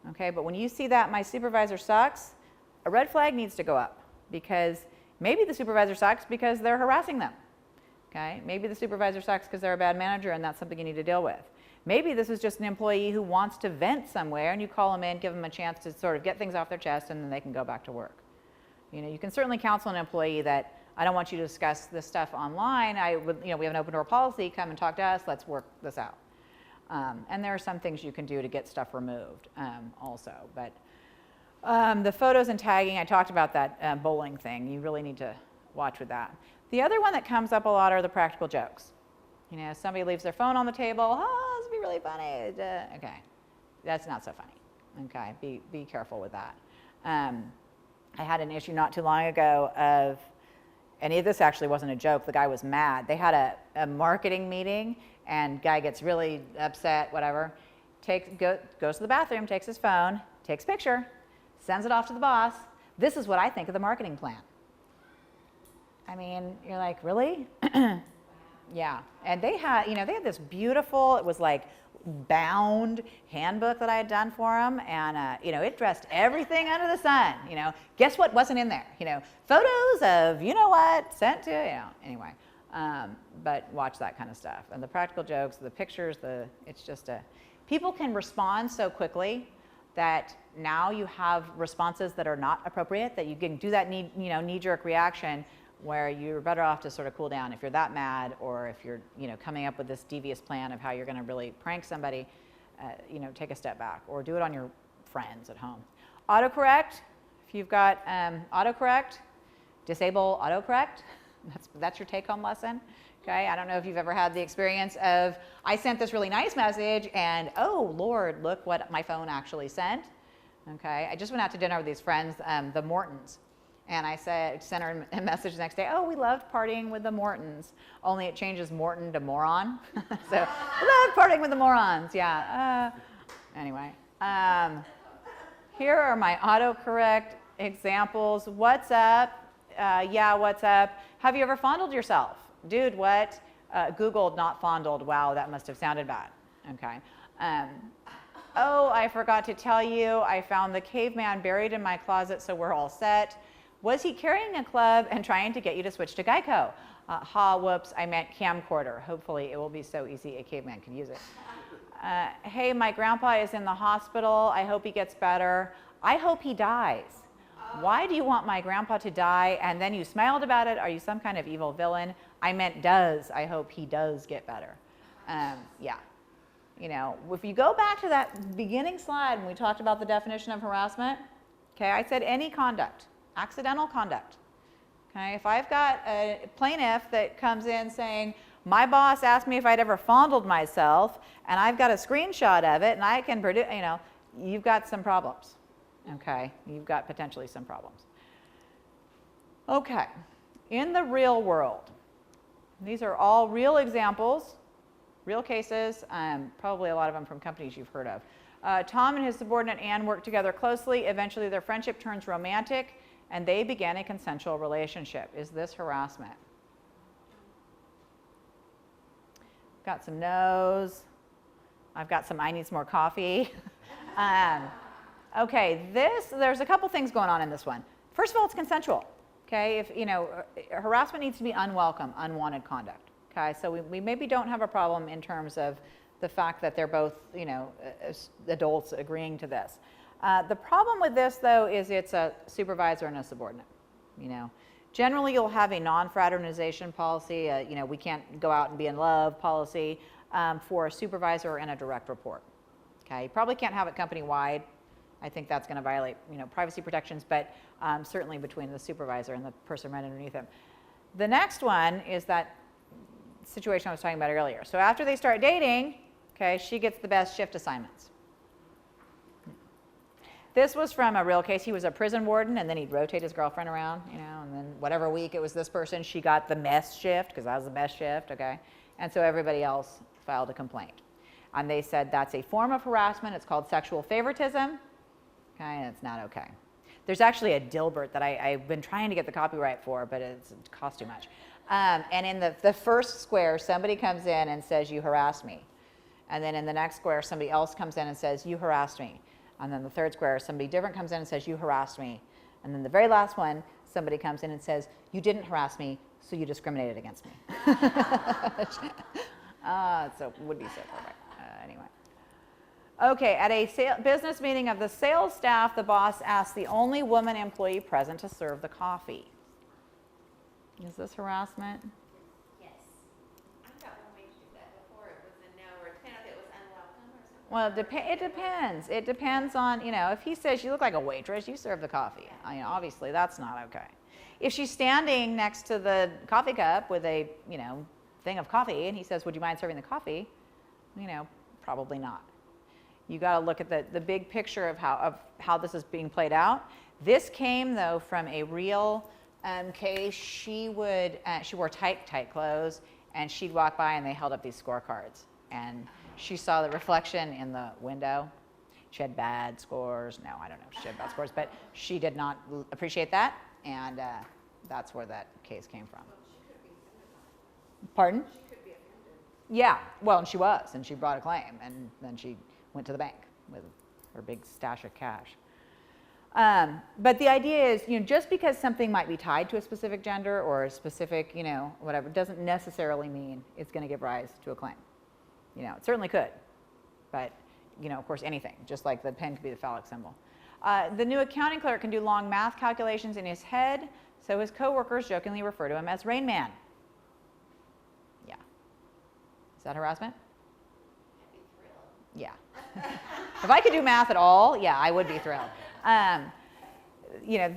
Okay, but when you see that my supervisor sucks, a red flag needs to go up, because maybe the supervisor sucks because they're harassing them. Okay, maybe the supervisor sucks because they're a bad manager and that's something you need to deal with. Maybe this is just an employee who wants to vent somewhere and you call them in, give them a chance to sort of get things off their chest, and then they can go back to work. You know, you can certainly counsel an employee that I don't want you to discuss this stuff online. We have an open door policy, come and talk to us, let's work this out. And there are some things you can do to get stuff removed also. But the photos and tagging, I talked about that bowling thing. You really need to watch with that. The other one that comes up a lot are the practical jokes. You know, somebody leaves their phone on the table. Oh, this would be really funny. Okay, that's not so funny. Okay, be careful with that. I had an issue not too long ago of, and this actually wasn't a joke, the guy was mad. They had a marketing meeting, and guy gets really upset, whatever, goes to the bathroom, takes his phone, takes a picture, sends it off to the boss. This is what I think of the marketing plan. I mean, you're like, really? Yeah, and they had this beautiful, it was like bound handbook that I had done for them, and it dressed everything under the sun. Guess what wasn't in there? Photos of what sent to anyway. But watch that kind of stuff, and the practical jokes, the pictures, it's just people can respond so quickly that now you have responses that are not appropriate, that you can do that knee-jerk reaction where you're better off to sort of cool down if you're that mad, or if you're coming up with this devious plan of how you're going to really prank somebody. Take a step back, or do it on your friends at home. Autocorrect, if you've got autocorrect, disable autocorrect. That's your take-home lesson. Okay, I don't know if you've ever had the experience of, I sent this really nice message and oh Lord, look what my phone actually sent. Okay, I just went out to dinner with these friends, the Mortons. And I sent her a message the next day, oh, we loved partying with the Mortons, only it changes Morton to moron. So, loved partying with the morons, yeah. Anyway, here are my autocorrect examples. What's up? Yeah, what's up? Have you ever fondled yourself? Dude, what? Googled, not fondled. Wow, that must have sounded bad. Okay. Oh, I forgot to tell you, I found the caveman buried in my closet, so we're all set. Was he carrying a club and trying to get you to switch to Geico? Whoops, I meant camcorder. Hopefully it will be so easy a caveman can use it. Hey, my grandpa is in the hospital. I hope he gets better. I hope he dies. Why do you want my grandpa to die? And then you smiled about it. Are you some kind of evil villain? I meant does. I hope he does get better. Yeah. If you go back to that beginning slide when we talked about the definition of harassment, okay, I said any conduct. Accidental conduct. Okay, if I've got a plaintiff that comes in saying, my boss asked me if I'd ever fondled myself, and I've got a screenshot of it, and I can produce, you've got some problems. Okay, you've got potentially some problems. Okay, in the real world, these are all real examples, real cases, probably a lot of them from companies you've heard of. Tom and his subordinate Ann work together closely. Eventually, their friendship turns romantic, and they began a consensual relationship. Is this harassment? Got some no's. I've got some I need some more coffee. Okay, there's a couple things going on in this one. First of all, it's consensual. Okay, harassment needs to be unwelcome, unwanted conduct. Okay, so we maybe don't have a problem in terms of the fact that they're both, adults agreeing to this. The problem with this, though, is it's a supervisor and a subordinate. Generally, you'll have a non-fraternization policy. We can't go out and be in love policy for a supervisor and a direct report. Okay, you probably can't have it company-wide. I think that's going to violate, privacy protections, but certainly between the supervisor and the person right underneath him. The next one is that situation I was talking about earlier. So after they start dating, okay, she gets the best shift assignments. This was from a real case. He was a prison warden, and then he'd rotate his girlfriend around, and then whatever week it was this person, she got the mess shift, because that was the best shift, okay? And so everybody else filed a complaint. And they said that's a form of harassment. It's called sexual favoritism. Okay, and it's not okay. There's actually a Dilbert that I've been trying to get the copyright for, but it costs too much. And in the first square, somebody comes in and says, you harassed me. And then in the next square, somebody else comes in and says, you harassed me. And then the third square, somebody different comes in and says, you harassed me. And then the very last one, somebody comes in and says, you didn't harass me, so you discriminated against me. So would be so perfect. Anyway. Okay, at a business meeting of the sales staff, the boss asked the only woman employee present to serve the coffee. Is this harassment? Yes. I've got one waitress do that before. It was a no, or it depended if it was unwelcome or something. Well, it depends. It depends on, if he says you look like a waitress, you serve the coffee. I mean, obviously, that's not okay. If she's standing next to the coffee cup with a, thing of coffee, and he says, would you mind serving the coffee? Probably not. You got to look at the big picture of how this is being played out. This came though from a real case. She wore tight clothes, and she'd walk by and they held up these scorecards, and she saw the reflection in the window. She had bad scores. No, I don't know if she had bad scores, but she did not appreciate that, and that's where that case came from. Well, she could be offended. Pardon? She could be offended. Yeah, well, and she was, and she brought a claim, and then she went to the bank with her big stash of cash. But the idea is, just because something might be tied to a specific gender or a specific, whatever, doesn't necessarily mean it's going to give rise to a claim. It certainly could, but, of course, anything, just like the pen could be the phallic symbol. The new accounting clerk can do long math calculations in his head, so his coworkers jokingly refer to him as Rain Man. Yeah. Is that harassment? I'd be thrilled. Yeah. If I could do math at all, yeah, I would be thrilled.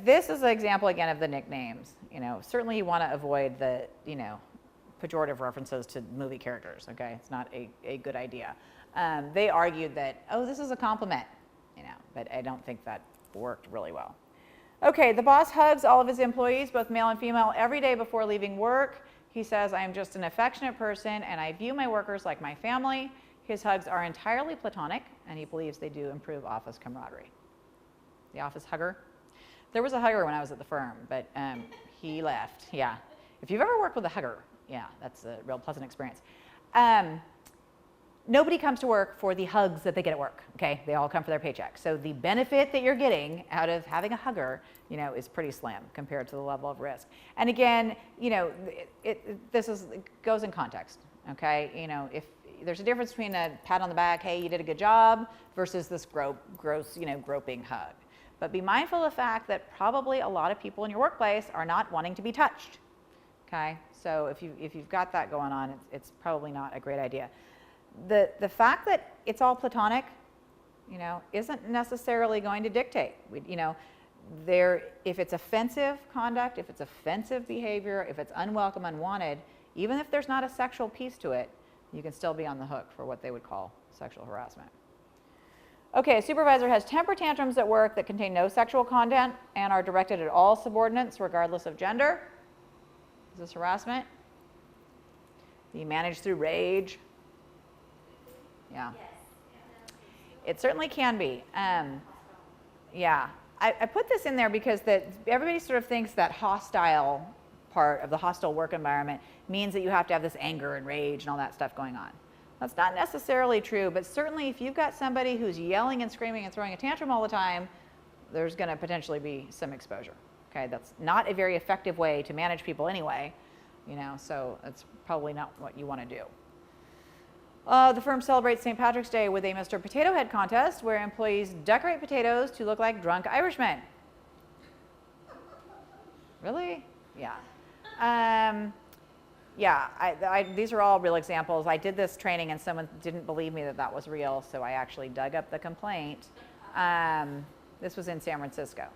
This is an example again of the nicknames. Certainly you want to avoid the, pejorative references to movie characters. Okay, it's not a good idea. They argued that, oh, this is a compliment, but I don't think that worked really well. Okay, the boss hugs all of his employees, both male and female, every day before leaving work. He says, I am just an affectionate person, and I view my workers like my family. His hugs are entirely platonic, and he believes they do improve office camaraderie. The office hugger. There was a hugger when I was at the firm, but he left. Yeah. If you've ever worked with a hugger, yeah, that's a real pleasant experience. Nobody comes to work for the hugs that they get at work, okay? They all come for their paycheck. So the benefit that you're getting out of having a hugger, is pretty slim compared to the level of risk. And again, this goes in context, okay? If there's a difference between a pat on the back, hey, you did a good job, versus this gross, groping hug. But be mindful of the fact that probably a lot of people in your workplace are not wanting to be touched, okay? So if you've got that going on, it's probably not a great idea. The fact that it's all platonic, isn't necessarily going to dictate. If it's offensive conduct, if it's offensive behavior, if it's unwelcome, unwanted, even if there's not a sexual piece to it, you can still be on the hook for what they would call sexual harassment. Okay, a supervisor has temper tantrums at work that contain no sexual content and are directed at all subordinates regardless of gender. Is this harassment? Be managed through rage. Yeah. Yes. It certainly can be. Yeah. I put this in there because everybody sort of thinks that hostile part of the hostile work environment means that you have to have this anger and rage and all that stuff going on. That's not necessarily true, but certainly if you've got somebody who's yelling and screaming and throwing a tantrum all the time, there's going to potentially be some exposure. Okay, that's not a very effective way to manage people anyway, so that's probably not what you want to do. The firm celebrates St. Patrick's Day with a Mr. Potato Head contest where employees decorate potatoes to look like drunk Irishmen. Really? Yeah. These are all real examples. I did this training and someone didn't believe me that was real, so I actually dug up the complaint. This was in San Francisco.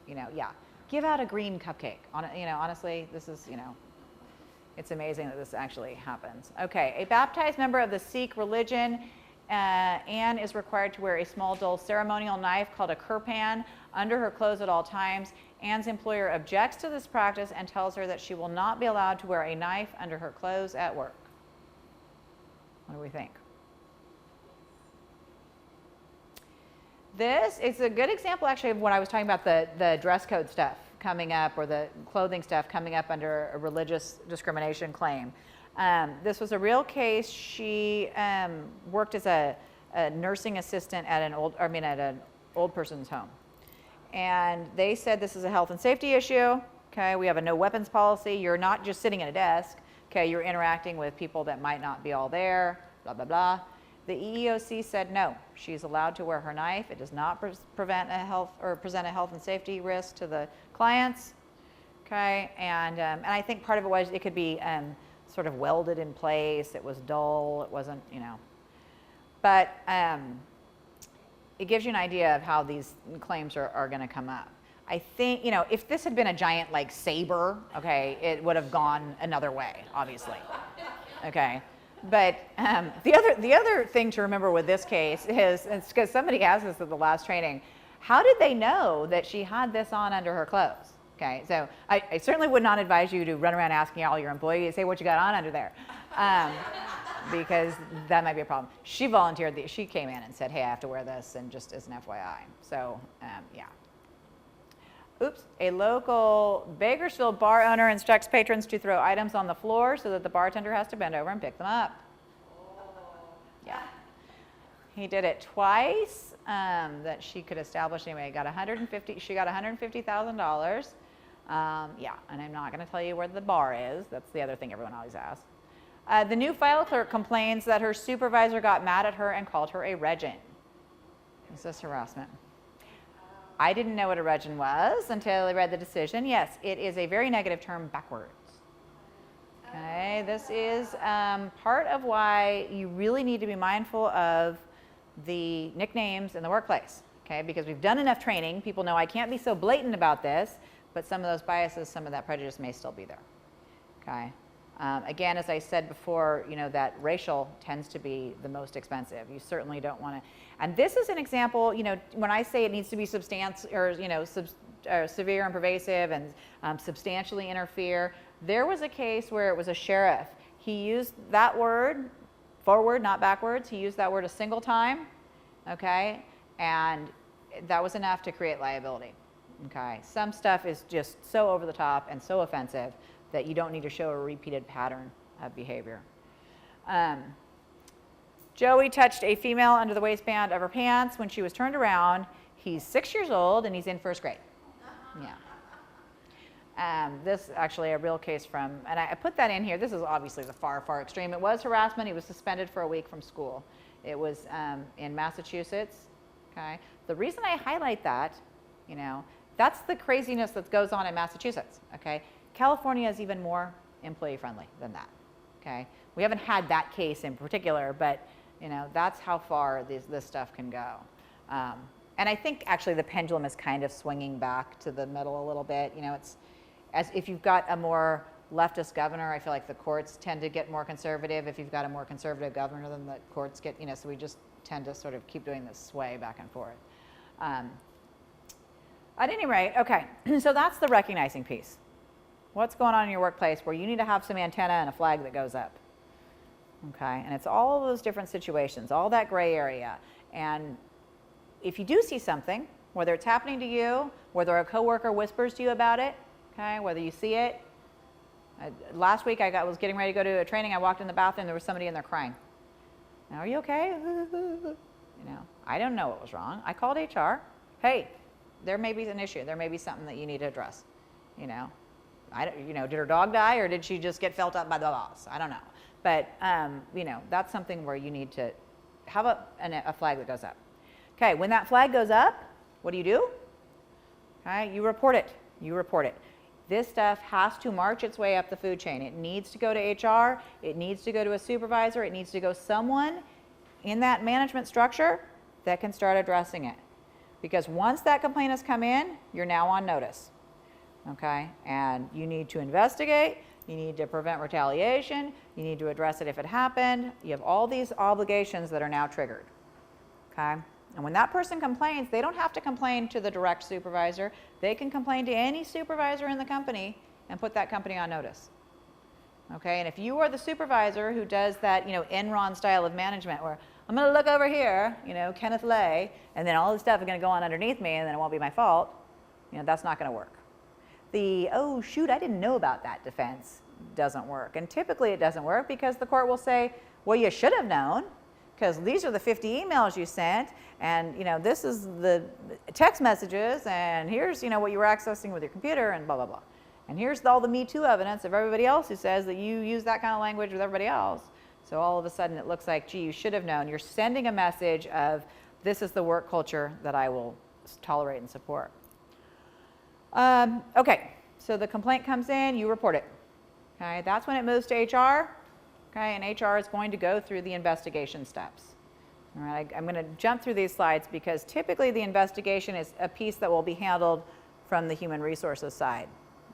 Give out a green cupcake. Honestly, this is, it's amazing that this actually happens. Okay, a baptized member of the Sikh religion, Anne is required to wear a small, dull ceremonial knife called a kirpan under her clothes at all times. Anne's employer objects to this practice and tells her that she will not be allowed to wear a knife under her clothes at work. What do we think? This is a good example, actually, of what I was talking about, the dress code stuff coming up, or the clothing stuff coming up under a religious discrimination claim. This was a real case. She worked as a nursing assistant at an old person's home. And they said this is a health and safety issue. Okay, we have a no weapons policy. You're not just sitting at a desk. Okay, you're interacting with people that might not be all there, blah, blah, blah. The EEOC said no, she's allowed to wear her knife. It does not present a health and safety risk to the clients. Okay, and I think part of it was it could be sort of welded in place. It was dull. It wasn't, but it gives you an idea of how these claims are going to come up. I think, if this had been a giant like saber, okay, it would have gone another way, obviously. Okay, but the other thing to remember with this case is, it's because somebody asked us at the last training, how did they know that she had this on under her clothes? Okay, so I certainly would not advise you to run around asking all your employees, say what you got on under there, because that might be a problem. She volunteered, she came in and said, hey, I have to wear this, and just as an FYI. So, yeah. Oops, a local Bakersfield bar owner instructs patrons to throw items on the floor so that the bartender has to bend over and pick them up. Yeah. He did it twice, that she could establish. Anyway, she got $150,000. Yeah, and I'm not going to tell you where the bar is. That's the other thing everyone always asks. The new file clerk complains that her supervisor got mad at her and called her a regin. Is this harassment? I didn't know what a regin was until I read the decision. Yes, it is a very negative term backwards. Okay, this is part of why you really need to be mindful of the nicknames in the workplace. Okay, because we've done enough training, people know I can't be so blatant about this, but some of those biases, some of that prejudice may still be there. Okay. Again, as I said before, that racial tends to be the most expensive. You certainly don't want to. And this is an example, when I say it needs to be substantial or, severe and pervasive and substantially interfere, there was a case where it was a sheriff. He used that word, forward, not backwards. He used that word a single time, okay? And that was enough to create liability, okay? Some stuff is just so over the top and so offensive that you don't need to show a repeated pattern of behavior. Joey touched a female under the waistband of her pants when she was turned around. He's 6 years old and he's in first grade. Yeah. This is actually a real case from, and I put that in here. This is obviously the far, far extreme. It was harassment. He was suspended for a week from school. It was in Massachusetts. Okay. The reason I highlight that, that's the craziness that goes on in Massachusetts. Okay. California is even more employee friendly than that. Okay. We haven't had that case in particular, but that's how far this stuff can go. And I think actually the pendulum is kind of swinging back to the middle a little bit. It's as if you've got a more leftist governor, I feel like the courts tend to get more conservative. If you've got a more conservative governor, then the courts get, so we just tend to sort of keep doing this sway back and forth. At any rate, okay, so that's the recognizing piece. What's going on in your workplace where you need to have some antenna and a flag that goes up? Okay, and it's all of those different situations, all that gray area. And if you do see something, whether it's happening to you, whether a coworker whispers to you about it, okay, whether you see it. Last week I was getting ready to go to a training. I walked in the bathroom, there was somebody in there crying. Now, are you okay? I don't know what was wrong. I called HR. Hey, there may be an issue. There may be something that you need to address. Did her dog die or did she just get felt up by the boss? I don't know. But, that's something where you need to have a flag that goes up. Okay, when that flag goes up, what do? Okay, you report it. You report it. This stuff has to march its way up the food chain. It needs to go to HR. It needs to go to a supervisor. It needs to go someone in that management structure that can start addressing it. Because once that complaint has come in, you're now on notice. Okay, and you need to investigate. You need to prevent retaliation. You need to address it if it happened. You have all these obligations that are now triggered. Okay, and when that person complains, they don't have to complain to the direct supervisor. They can complain to any supervisor in the company and put that company on notice. Okay, and if you are the supervisor who does that, Enron style of management where I'm going to look over here, Kenneth Lay, and then all this stuff is going to go on underneath me and then it won't be my fault, that's not going to work. The, oh shoot, I didn't know about that defense doesn't work. And typically it doesn't work because the court will say, well, you should have known because these are the 50 emails you sent and this is the text messages and here's what you were accessing with your computer and blah, blah, blah. And here's all the Me Too evidence of everybody else who says that you use that kind of language with everybody else. So all of a sudden it looks like, gee, you should have known. You're sending a message of this is the work culture that I will tolerate and support. Okay, so the complaint comes in, you report it. Okay, that's when it moves to HR. Okay, and HR is going to go through the investigation steps. All right, I'm going to jump through these slides because typically the investigation is a piece that will be handled from the human resources side.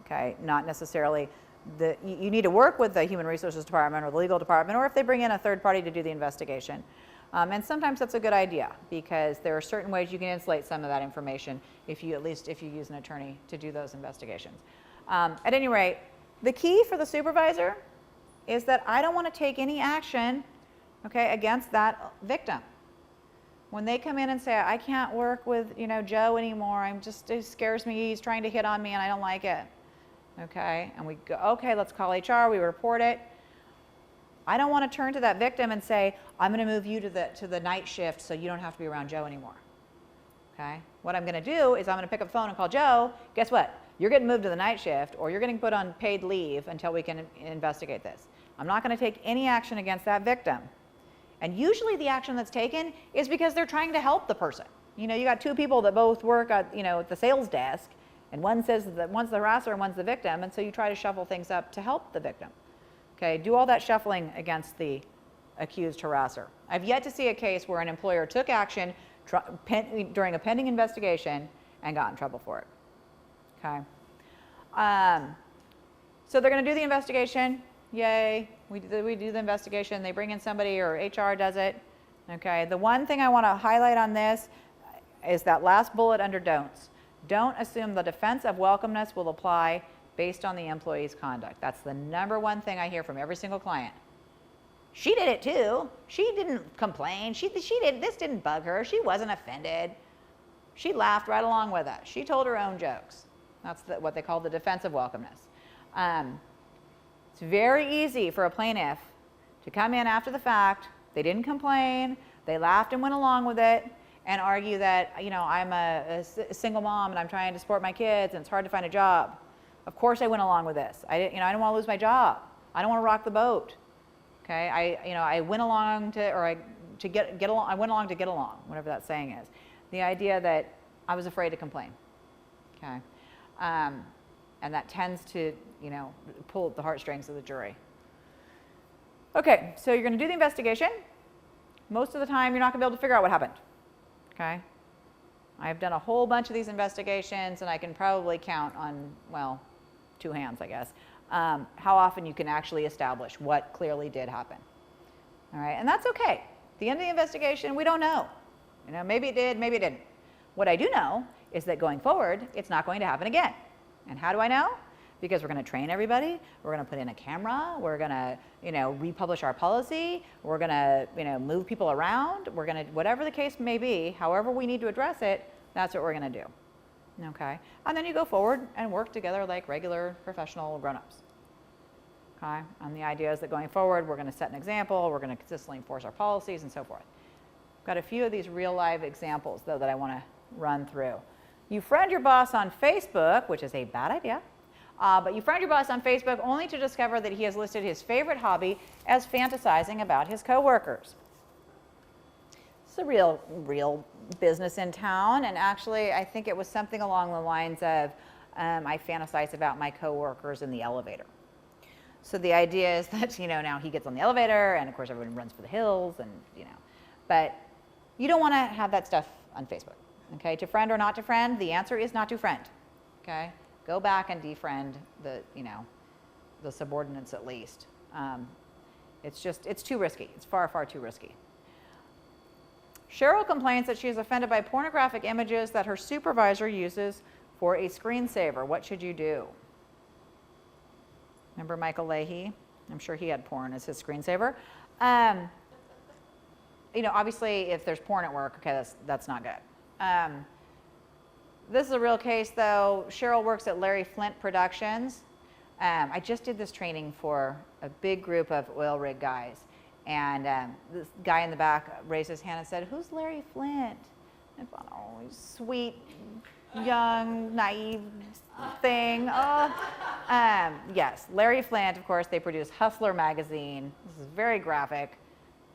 Okay, not necessarily you need to work with the human resources department or the legal department, or if they bring in a third party to do the investigation. And sometimes that's a good idea because there are certain ways you can insulate some of that information if you use an attorney to do those investigations. At any rate, the key for the supervisor is that I don't want to take any action, okay, against that victim. When they come in and say, I can't work with, Joe anymore, it scares me, he's trying to hit on me and I don't like it. Okay, and we go, okay, let's call HR, we report it. I don't want to turn to that victim and say, I'm going to move you to the night shift so you don't have to be around Joe anymore. Okay, what I'm going to do is I'm going to pick up the phone and call Joe. Guess what? You're getting moved to the night shift or you're getting put on paid leave until we can investigate this. I'm not going to take any action against that victim. And usually the action that's taken is because they're trying to help the person. You got two people that both work at, at the sales desk, and one says that one's the harasser and one's the victim, and so you try to shuffle things up to help the victim. Okay, do all that shuffling against the accused harasser. I've yet to see a case where an employer took action during a pending investigation and got in trouble for it. Okay. So they're going to do the investigation. Yay, we do the investigation. They bring in somebody or HR does it. Okay, the one thing I want to highlight on this is that last bullet under don'ts. Don't assume the defense of welcomeness will apply based on the employee's conduct. That's the number one thing I hear from every single client. She did it too. She didn't complain. This didn't bug her. She wasn't offended. She laughed right along with us. She told her own jokes. That's what they call the defense of welcomeness. It's very easy for a plaintiff to come in after the fact. They didn't complain. They laughed and went along with it and argue that, I'm a single mom and I'm trying to support my kids and it's hard to find a job. Of course I went along with this. I don't want to lose my job. I don't want to rock the boat. Okay, I went along to get along. I went along to get along, whatever that saying is. The idea that I was afraid to complain. Okay, and that tends to pull at the heartstrings of the jury. Okay, so you're going to do the investigation. Most of the time, you're not going to be able to figure out what happened. Okay, I've done a whole bunch of these investigations, and I can probably count on, well, 2 hands, I guess, how often you can actually establish what clearly did happen. All right, and that's okay. At the end of the investigation, we don't know. Maybe it did, maybe it didn't. What I do know is that going forward, it's not going to happen again. And how do I know? Because we're going to train everybody. We're going to put in a camera. We're going to, republish our policy. We're going to, move people around. We're going to, whatever the case may be, however we need to address it, that's what we're going to do. Okay, and then you go forward and work together like regular professional grown-ups. Okay, and the idea is that going forward, we're going to set an example, we're going to consistently enforce our policies and so forth. Got a few of these real live examples though that I want to run through. You friend your boss on Facebook, which is a bad idea, but you friend your boss on Facebook only to discover that he has listed his favorite hobby as fantasizing about his coworkers. It's a real business in town, and actually I think it was something along the lines of I fantasize about my coworkers in the elevator. So the idea is that now he gets on the elevator and of course everyone runs for the hills and but you don't want to have that stuff on Facebook. Okay, to friend or not to friend, the answer is not to friend. Okay, go back and defriend the the subordinates at least. It's too risky. It's far too risky. Cheryl complains that she is offended by pornographic images that her supervisor uses for a screensaver. What should you do? Remember Michael Leahy? I'm sure he had porn as his screensaver. You know, obviously, if there's porn at work, okay, that's not good. This is a real case, though. Cheryl works at Larry Flint Productions. I just did this training for a big group of oil rig guys. And this guy in the back raised his hand and said, "Who's Larry Flint?" And I thought, oh, he's sweet, young, naive thing. Oh. Yes, Larry Flint, of course, they produce Hustler magazine. This is very graphic,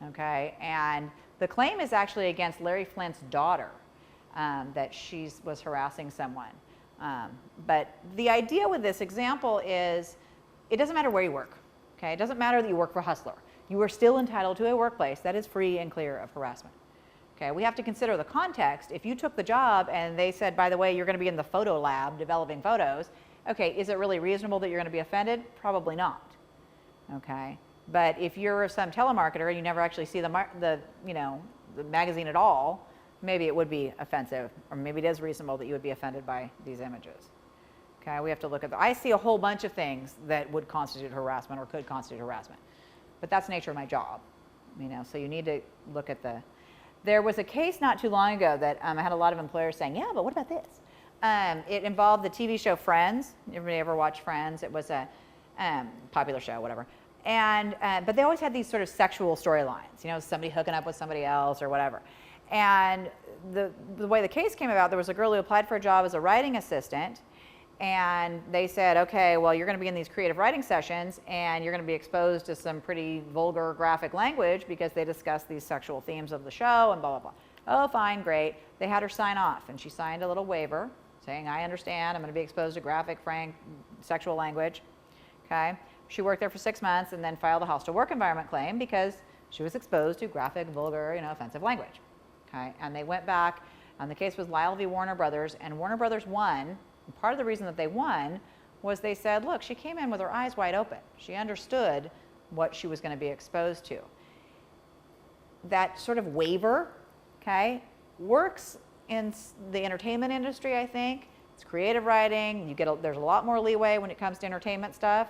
okay? And the claim is actually against Larry Flint's daughter, that she was harassing someone. But the idea with this example is it doesn't matter where you work, okay? It doesn't matter that you work for Hustler. You are still entitled to a workplace that is free and clear of harassment. Okay, we have to consider the context. If you took the job and they said, by the way, you're going to be in the photo lab developing photos, okay, is it really reasonable that you're going to be offended? Probably not. Okay, but if you're some telemarketer and you never actually see the magazine at all, maybe it would be offensive, or maybe it is reasonable that you would be offended by these images. Okay, we have to look at I see a whole bunch of things that would constitute harassment or could constitute harassment, but that's the nature of my job, you know. So you need to look at the. There was a case not too long ago that I had a lot of employers saying, yeah, but what about this? It involved the TV show Friends. Everybody ever watch Friends? It was a popular show, whatever. And but they always had these sort of sexual storylines, you know, somebody hooking up with somebody else or whatever. And the way the case came about, there was a girl who applied for a job as a writing assistant, and they said, okay, well, you're going to be in these creative writing sessions, and you're going to be exposed to some pretty vulgar graphic language because they discuss these sexual themes of the show and blah, blah, blah. Oh, fine, great. They had her sign off, and she signed a little waiver saying, I understand, I'm going to be exposed to graphic, frank, sexual language. Okay. She worked there for 6 months and then filed a hostile work environment claim because she was exposed to graphic, vulgar, you know, offensive language. Okay. And they went back, and the case was Lyle v. Warner Brothers, and Warner Brothers won. And part of the reason that they won was they said, look, she came in with her eyes wide open. She understood what she was going to be exposed to. That sort of waiver, okay, works in the entertainment industry, I think. It's creative writing. There's a lot more leeway when it comes to entertainment stuff.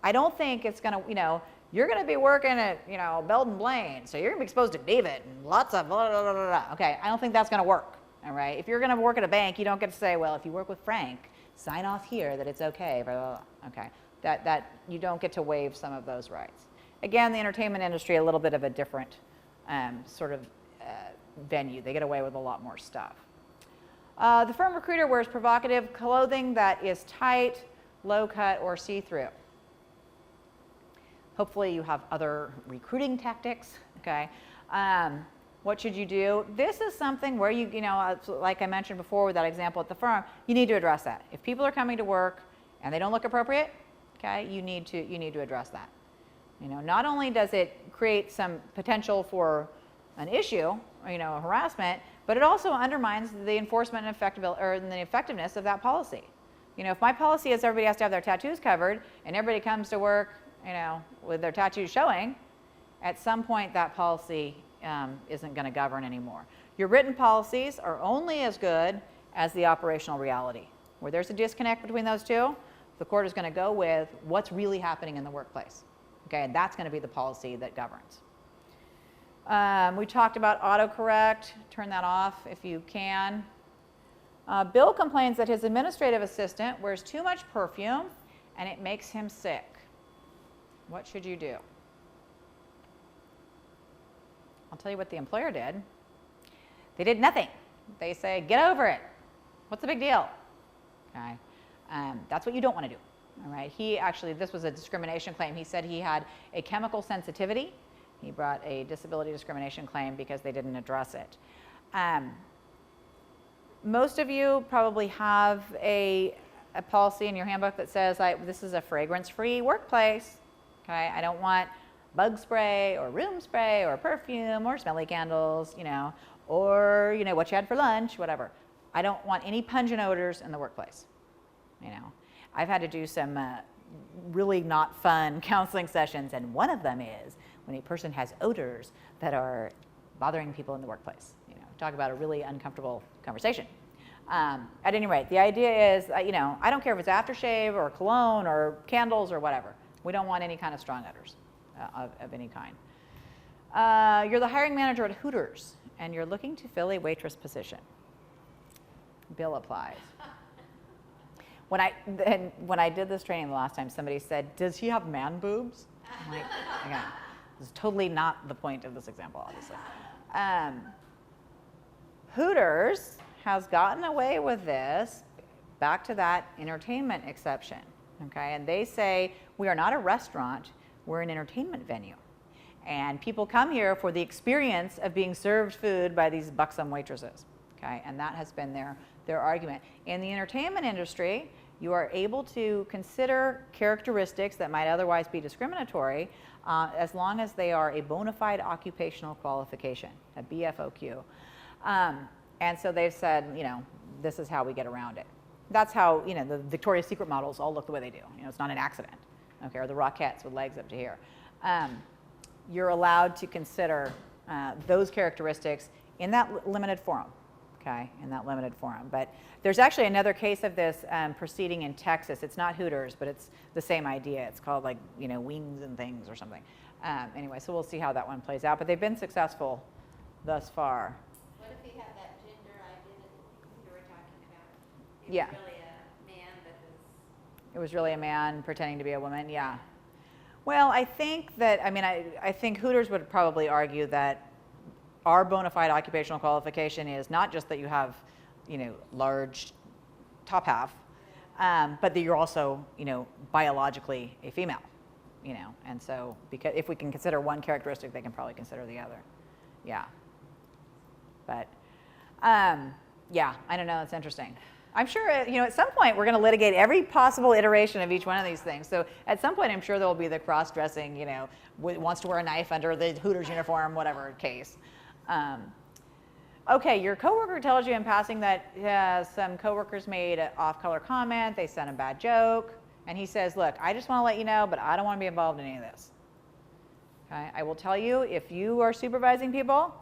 I don't think it's going to, you know, you're going to be working at, you know, Belden Blaine, so you're going to be exposed to David and lots of blah, blah, blah, blah, blah. Okay, I don't think that's going to work. All right. If you're going to work at a bank, you don't get to say, well, if you work with Frank, sign off here that it's okay. Blah, blah, blah. Okay. That you don't get to waive some of those rights. Again, the entertainment industry, a little bit of a different sort of venue. They get away with a lot more stuff. The firm recruiter wears provocative clothing that is tight, low cut, or see-through. Hopefully you have other recruiting tactics. Okay. What should you do? This is something where you know, like I mentioned before with that example at the firm, you need to address that. If people are coming to work and they don't look appropriate, okay, you need to address that. You know, not only does it create some potential for an issue, you know, harassment, but it also undermines the enforcement and the effectiveness of that policy. You know, if my policy is everybody has to have their tattoos covered and everybody comes to work, you know, with their tattoos showing, at some point that policy isn't going to govern anymore. Your written policies are only as good as the operational reality. Where there's a disconnect between those two, the court is going to go with what's really happening in the workplace. Okay, and that's going to be the policy that governs. We talked about autocorrect. Turn that off if you can. Bill complains that his administrative assistant wears too much perfume and it makes him sick. What should you do? I'll tell you what the employer did. They did nothing. They say, get over it. What's the big deal? Okay. That's what you don't want to do. All right. This was a discrimination claim. He said he had a chemical sensitivity. He brought a disability discrimination claim because they didn't address it. Most of you probably have a policy in your handbook that says, this is a fragrance-free workplace. Okay. I don't want bug spray or room spray or perfume or smelly candles, you know, or, you know, what you had for lunch, whatever. I don't want any pungent odors in the workplace. You know, I've had to do some really not fun counseling sessions, and one of them is when a person has odors that are bothering people in the workplace. You know, talk about a really uncomfortable conversation. At any rate, the idea is, you know, I don't care if it's aftershave or cologne or candles or whatever. We don't want any kind of strong udders of any kind. You're the hiring manager at Hooters, and you're looking to fill a waitress position. Bill applies. When I did this training the last time, somebody said, "Does he have man boobs?" I'm like, again, this is totally not the point of this example, obviously. Hooters has gotten away with this, back to that entertainment exception, okay? And they say, we are not a restaurant, we're an entertainment venue. And people come here for the experience of being served food by these buxom waitresses, okay? And that has been their argument. In the entertainment industry, you are able to consider characteristics that might otherwise be discriminatory as long as they are a bona fide occupational qualification, a BFOQ. And so they've said, this is how we get around it. That's how, the Victoria's Secret models all look the way they do. It's not an accident, okay, or the Rockettes with legs up to here. You're allowed to consider those characteristics in that limited forum, okay, in that limited forum. But there's actually another case of this proceeding in Texas. It's not Hooters, but it's the same idea. It's called Wings and Things or something. Anyway, so we'll see how that one plays out. But they've been successful thus far. What if he had that gender identity you were talking about? Yeah. Really a man, but It was really a man pretending to be a woman, yeah. Well, I think that, I think Hooters would probably argue that our bona fide occupational qualification is not just that you have, large top half, but that you're also, biologically a female, and so because if we can consider one characteristic, they can probably consider the other, yeah. But, yeah, I don't know, it's interesting. I'm sure, at some point we're going to litigate every possible iteration of each one of these things. So at some point, I'm sure there will be the cross-dressing, wants to wear a knife under the Hooters uniform, whatever case. Okay, your coworker tells you in passing that some coworkers made an off-color comment, they sent a bad joke, and he says, look, I just want to let you know, but I don't want to be involved in any of this. Okay, I will tell you, if you are supervising people,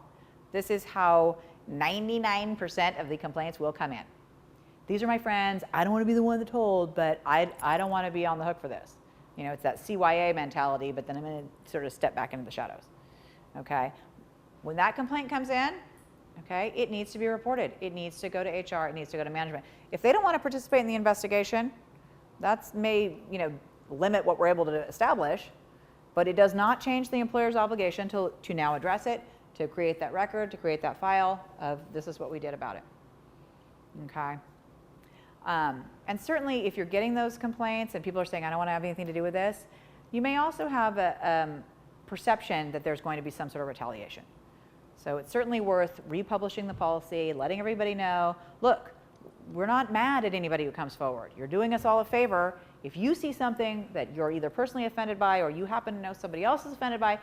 this is how 99% of the complaints will come in. These are my friends, I don't want to be the one that told, but I don't want to be on the hook for this. It's that CYA mentality, but then I'm going to sort of step back into the shadows. Okay? When that complaint comes in, okay, it needs to be reported. It needs to go to HR, it needs to go to management. If they don't want to participate in the investigation, that may, limit what we're able to establish, but it does not change the employer's obligation to now address it, to create that record, to create that file of this is what we did about it. Okay? And certainly if you're getting those complaints and people are saying, I don't want to have anything to do with this, you may also have a perception that there's going to be some sort of retaliation. So it's certainly worth republishing the policy, letting everybody know, look, we're not mad at anybody who comes forward. You're doing us all a favor. If you see something that you're either personally offended by or you happen to know somebody else is offended by,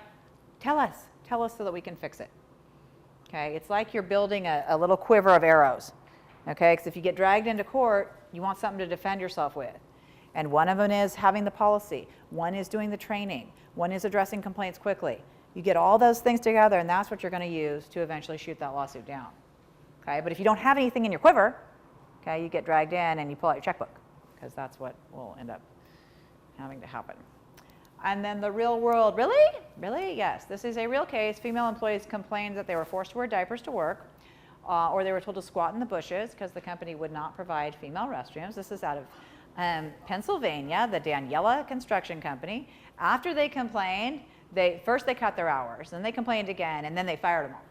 tell us so that we can fix it. Okay, it's like you're building a little quiver of arrows. Okay, because if you get dragged into court, you want something to defend yourself with. And one of them is having the policy. One is doing the training. One is addressing complaints quickly. You get all those things together, and that's what you're going to use to eventually shoot that lawsuit down. Okay, but if you don't have anything in your quiver, okay, you get dragged in and you pull out your checkbook, because that's what will end up having to happen. And then the real world, really? Really? Yes, this is a real case. Female employees complained that they were forced to wear diapers to work. Or they were told to squat in the bushes because the company would not provide female restrooms. This is out of Pennsylvania, the Daniela Construction Company. After they complained, first they cut their hours, then they complained again, and then they fired them all.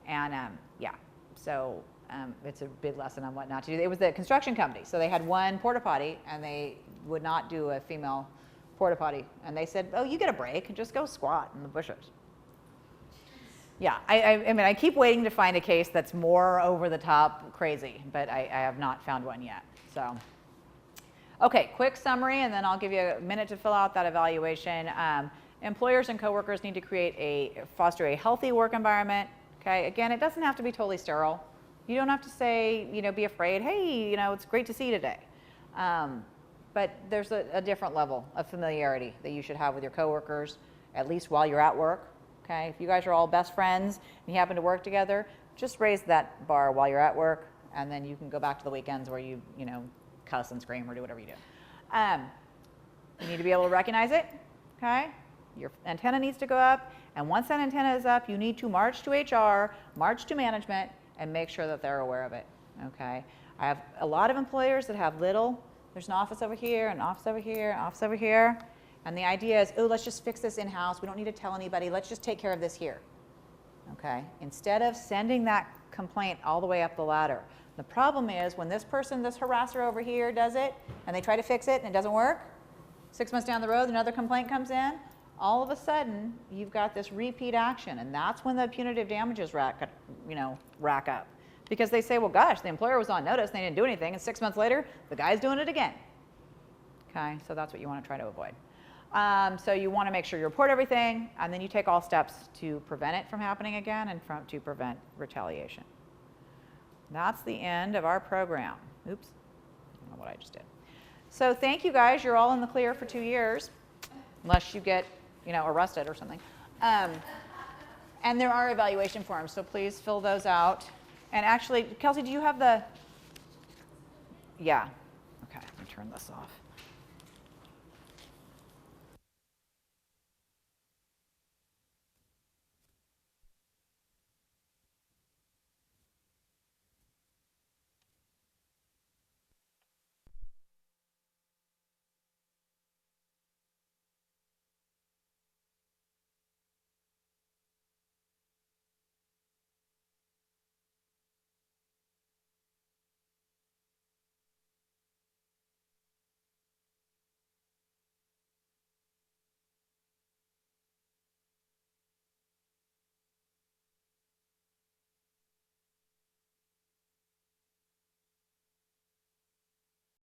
And yeah, so it's a big lesson on what not to do. It was the construction company, so they had one porta potty, and they would not do a female porta potty. And they said, oh, you get a break, just go squat in the bushes. Yeah, I keep waiting to find a case that's more over the top crazy, but I have not found one yet. So, okay, quick summary, and then I'll give you a minute to fill out that evaluation. Employers and coworkers need to foster a healthy work environment. Okay, again, it doesn't have to be totally sterile. You don't have to say, be afraid, hey, it's great to see you today. But there's a different level of familiarity that you should have with your coworkers, at least while you're at work. Okay, if you guys are all best friends and you happen to work together, just raise that bar while you're at work, and then you can go back to the weekends where you cuss and scream or do whatever you do. You need to be able to recognize it. okay? Your antenna needs to go up, and once that antenna is up, you need to march to HR, march to management, and make sure that they're aware of it, okay? I have a lot of employers that have little. There's an office over here, an office over here, an office over here, and the idea is, oh, let's just fix this in-house. We don't need to tell anybody. Let's just take care of this here, okay? Instead of sending that complaint all the way up the ladder. The problem is when this person, this harasser over here does it, and they try to fix it and it doesn't work, 6 months down the road, another complaint comes in, all of a sudden, you've got this repeat action, and that's when the punitive damages rack up. Because they say, well, gosh, the employer was on notice, and they didn't do anything, and 6 months later, the guy's doing it again. Okay, so that's what you want to try to avoid. So you want to make sure you report everything, and then you take all steps to prevent it from happening again and to prevent retaliation. That's the end of our program. Oops, I don't know what I just did. So thank you guys. You're all in the clear for 2 years, unless you get, arrested or something. And there are evaluation forms, so please fill those out. And actually, Kelsey, do you have the? Yeah. Okay, let me turn this off.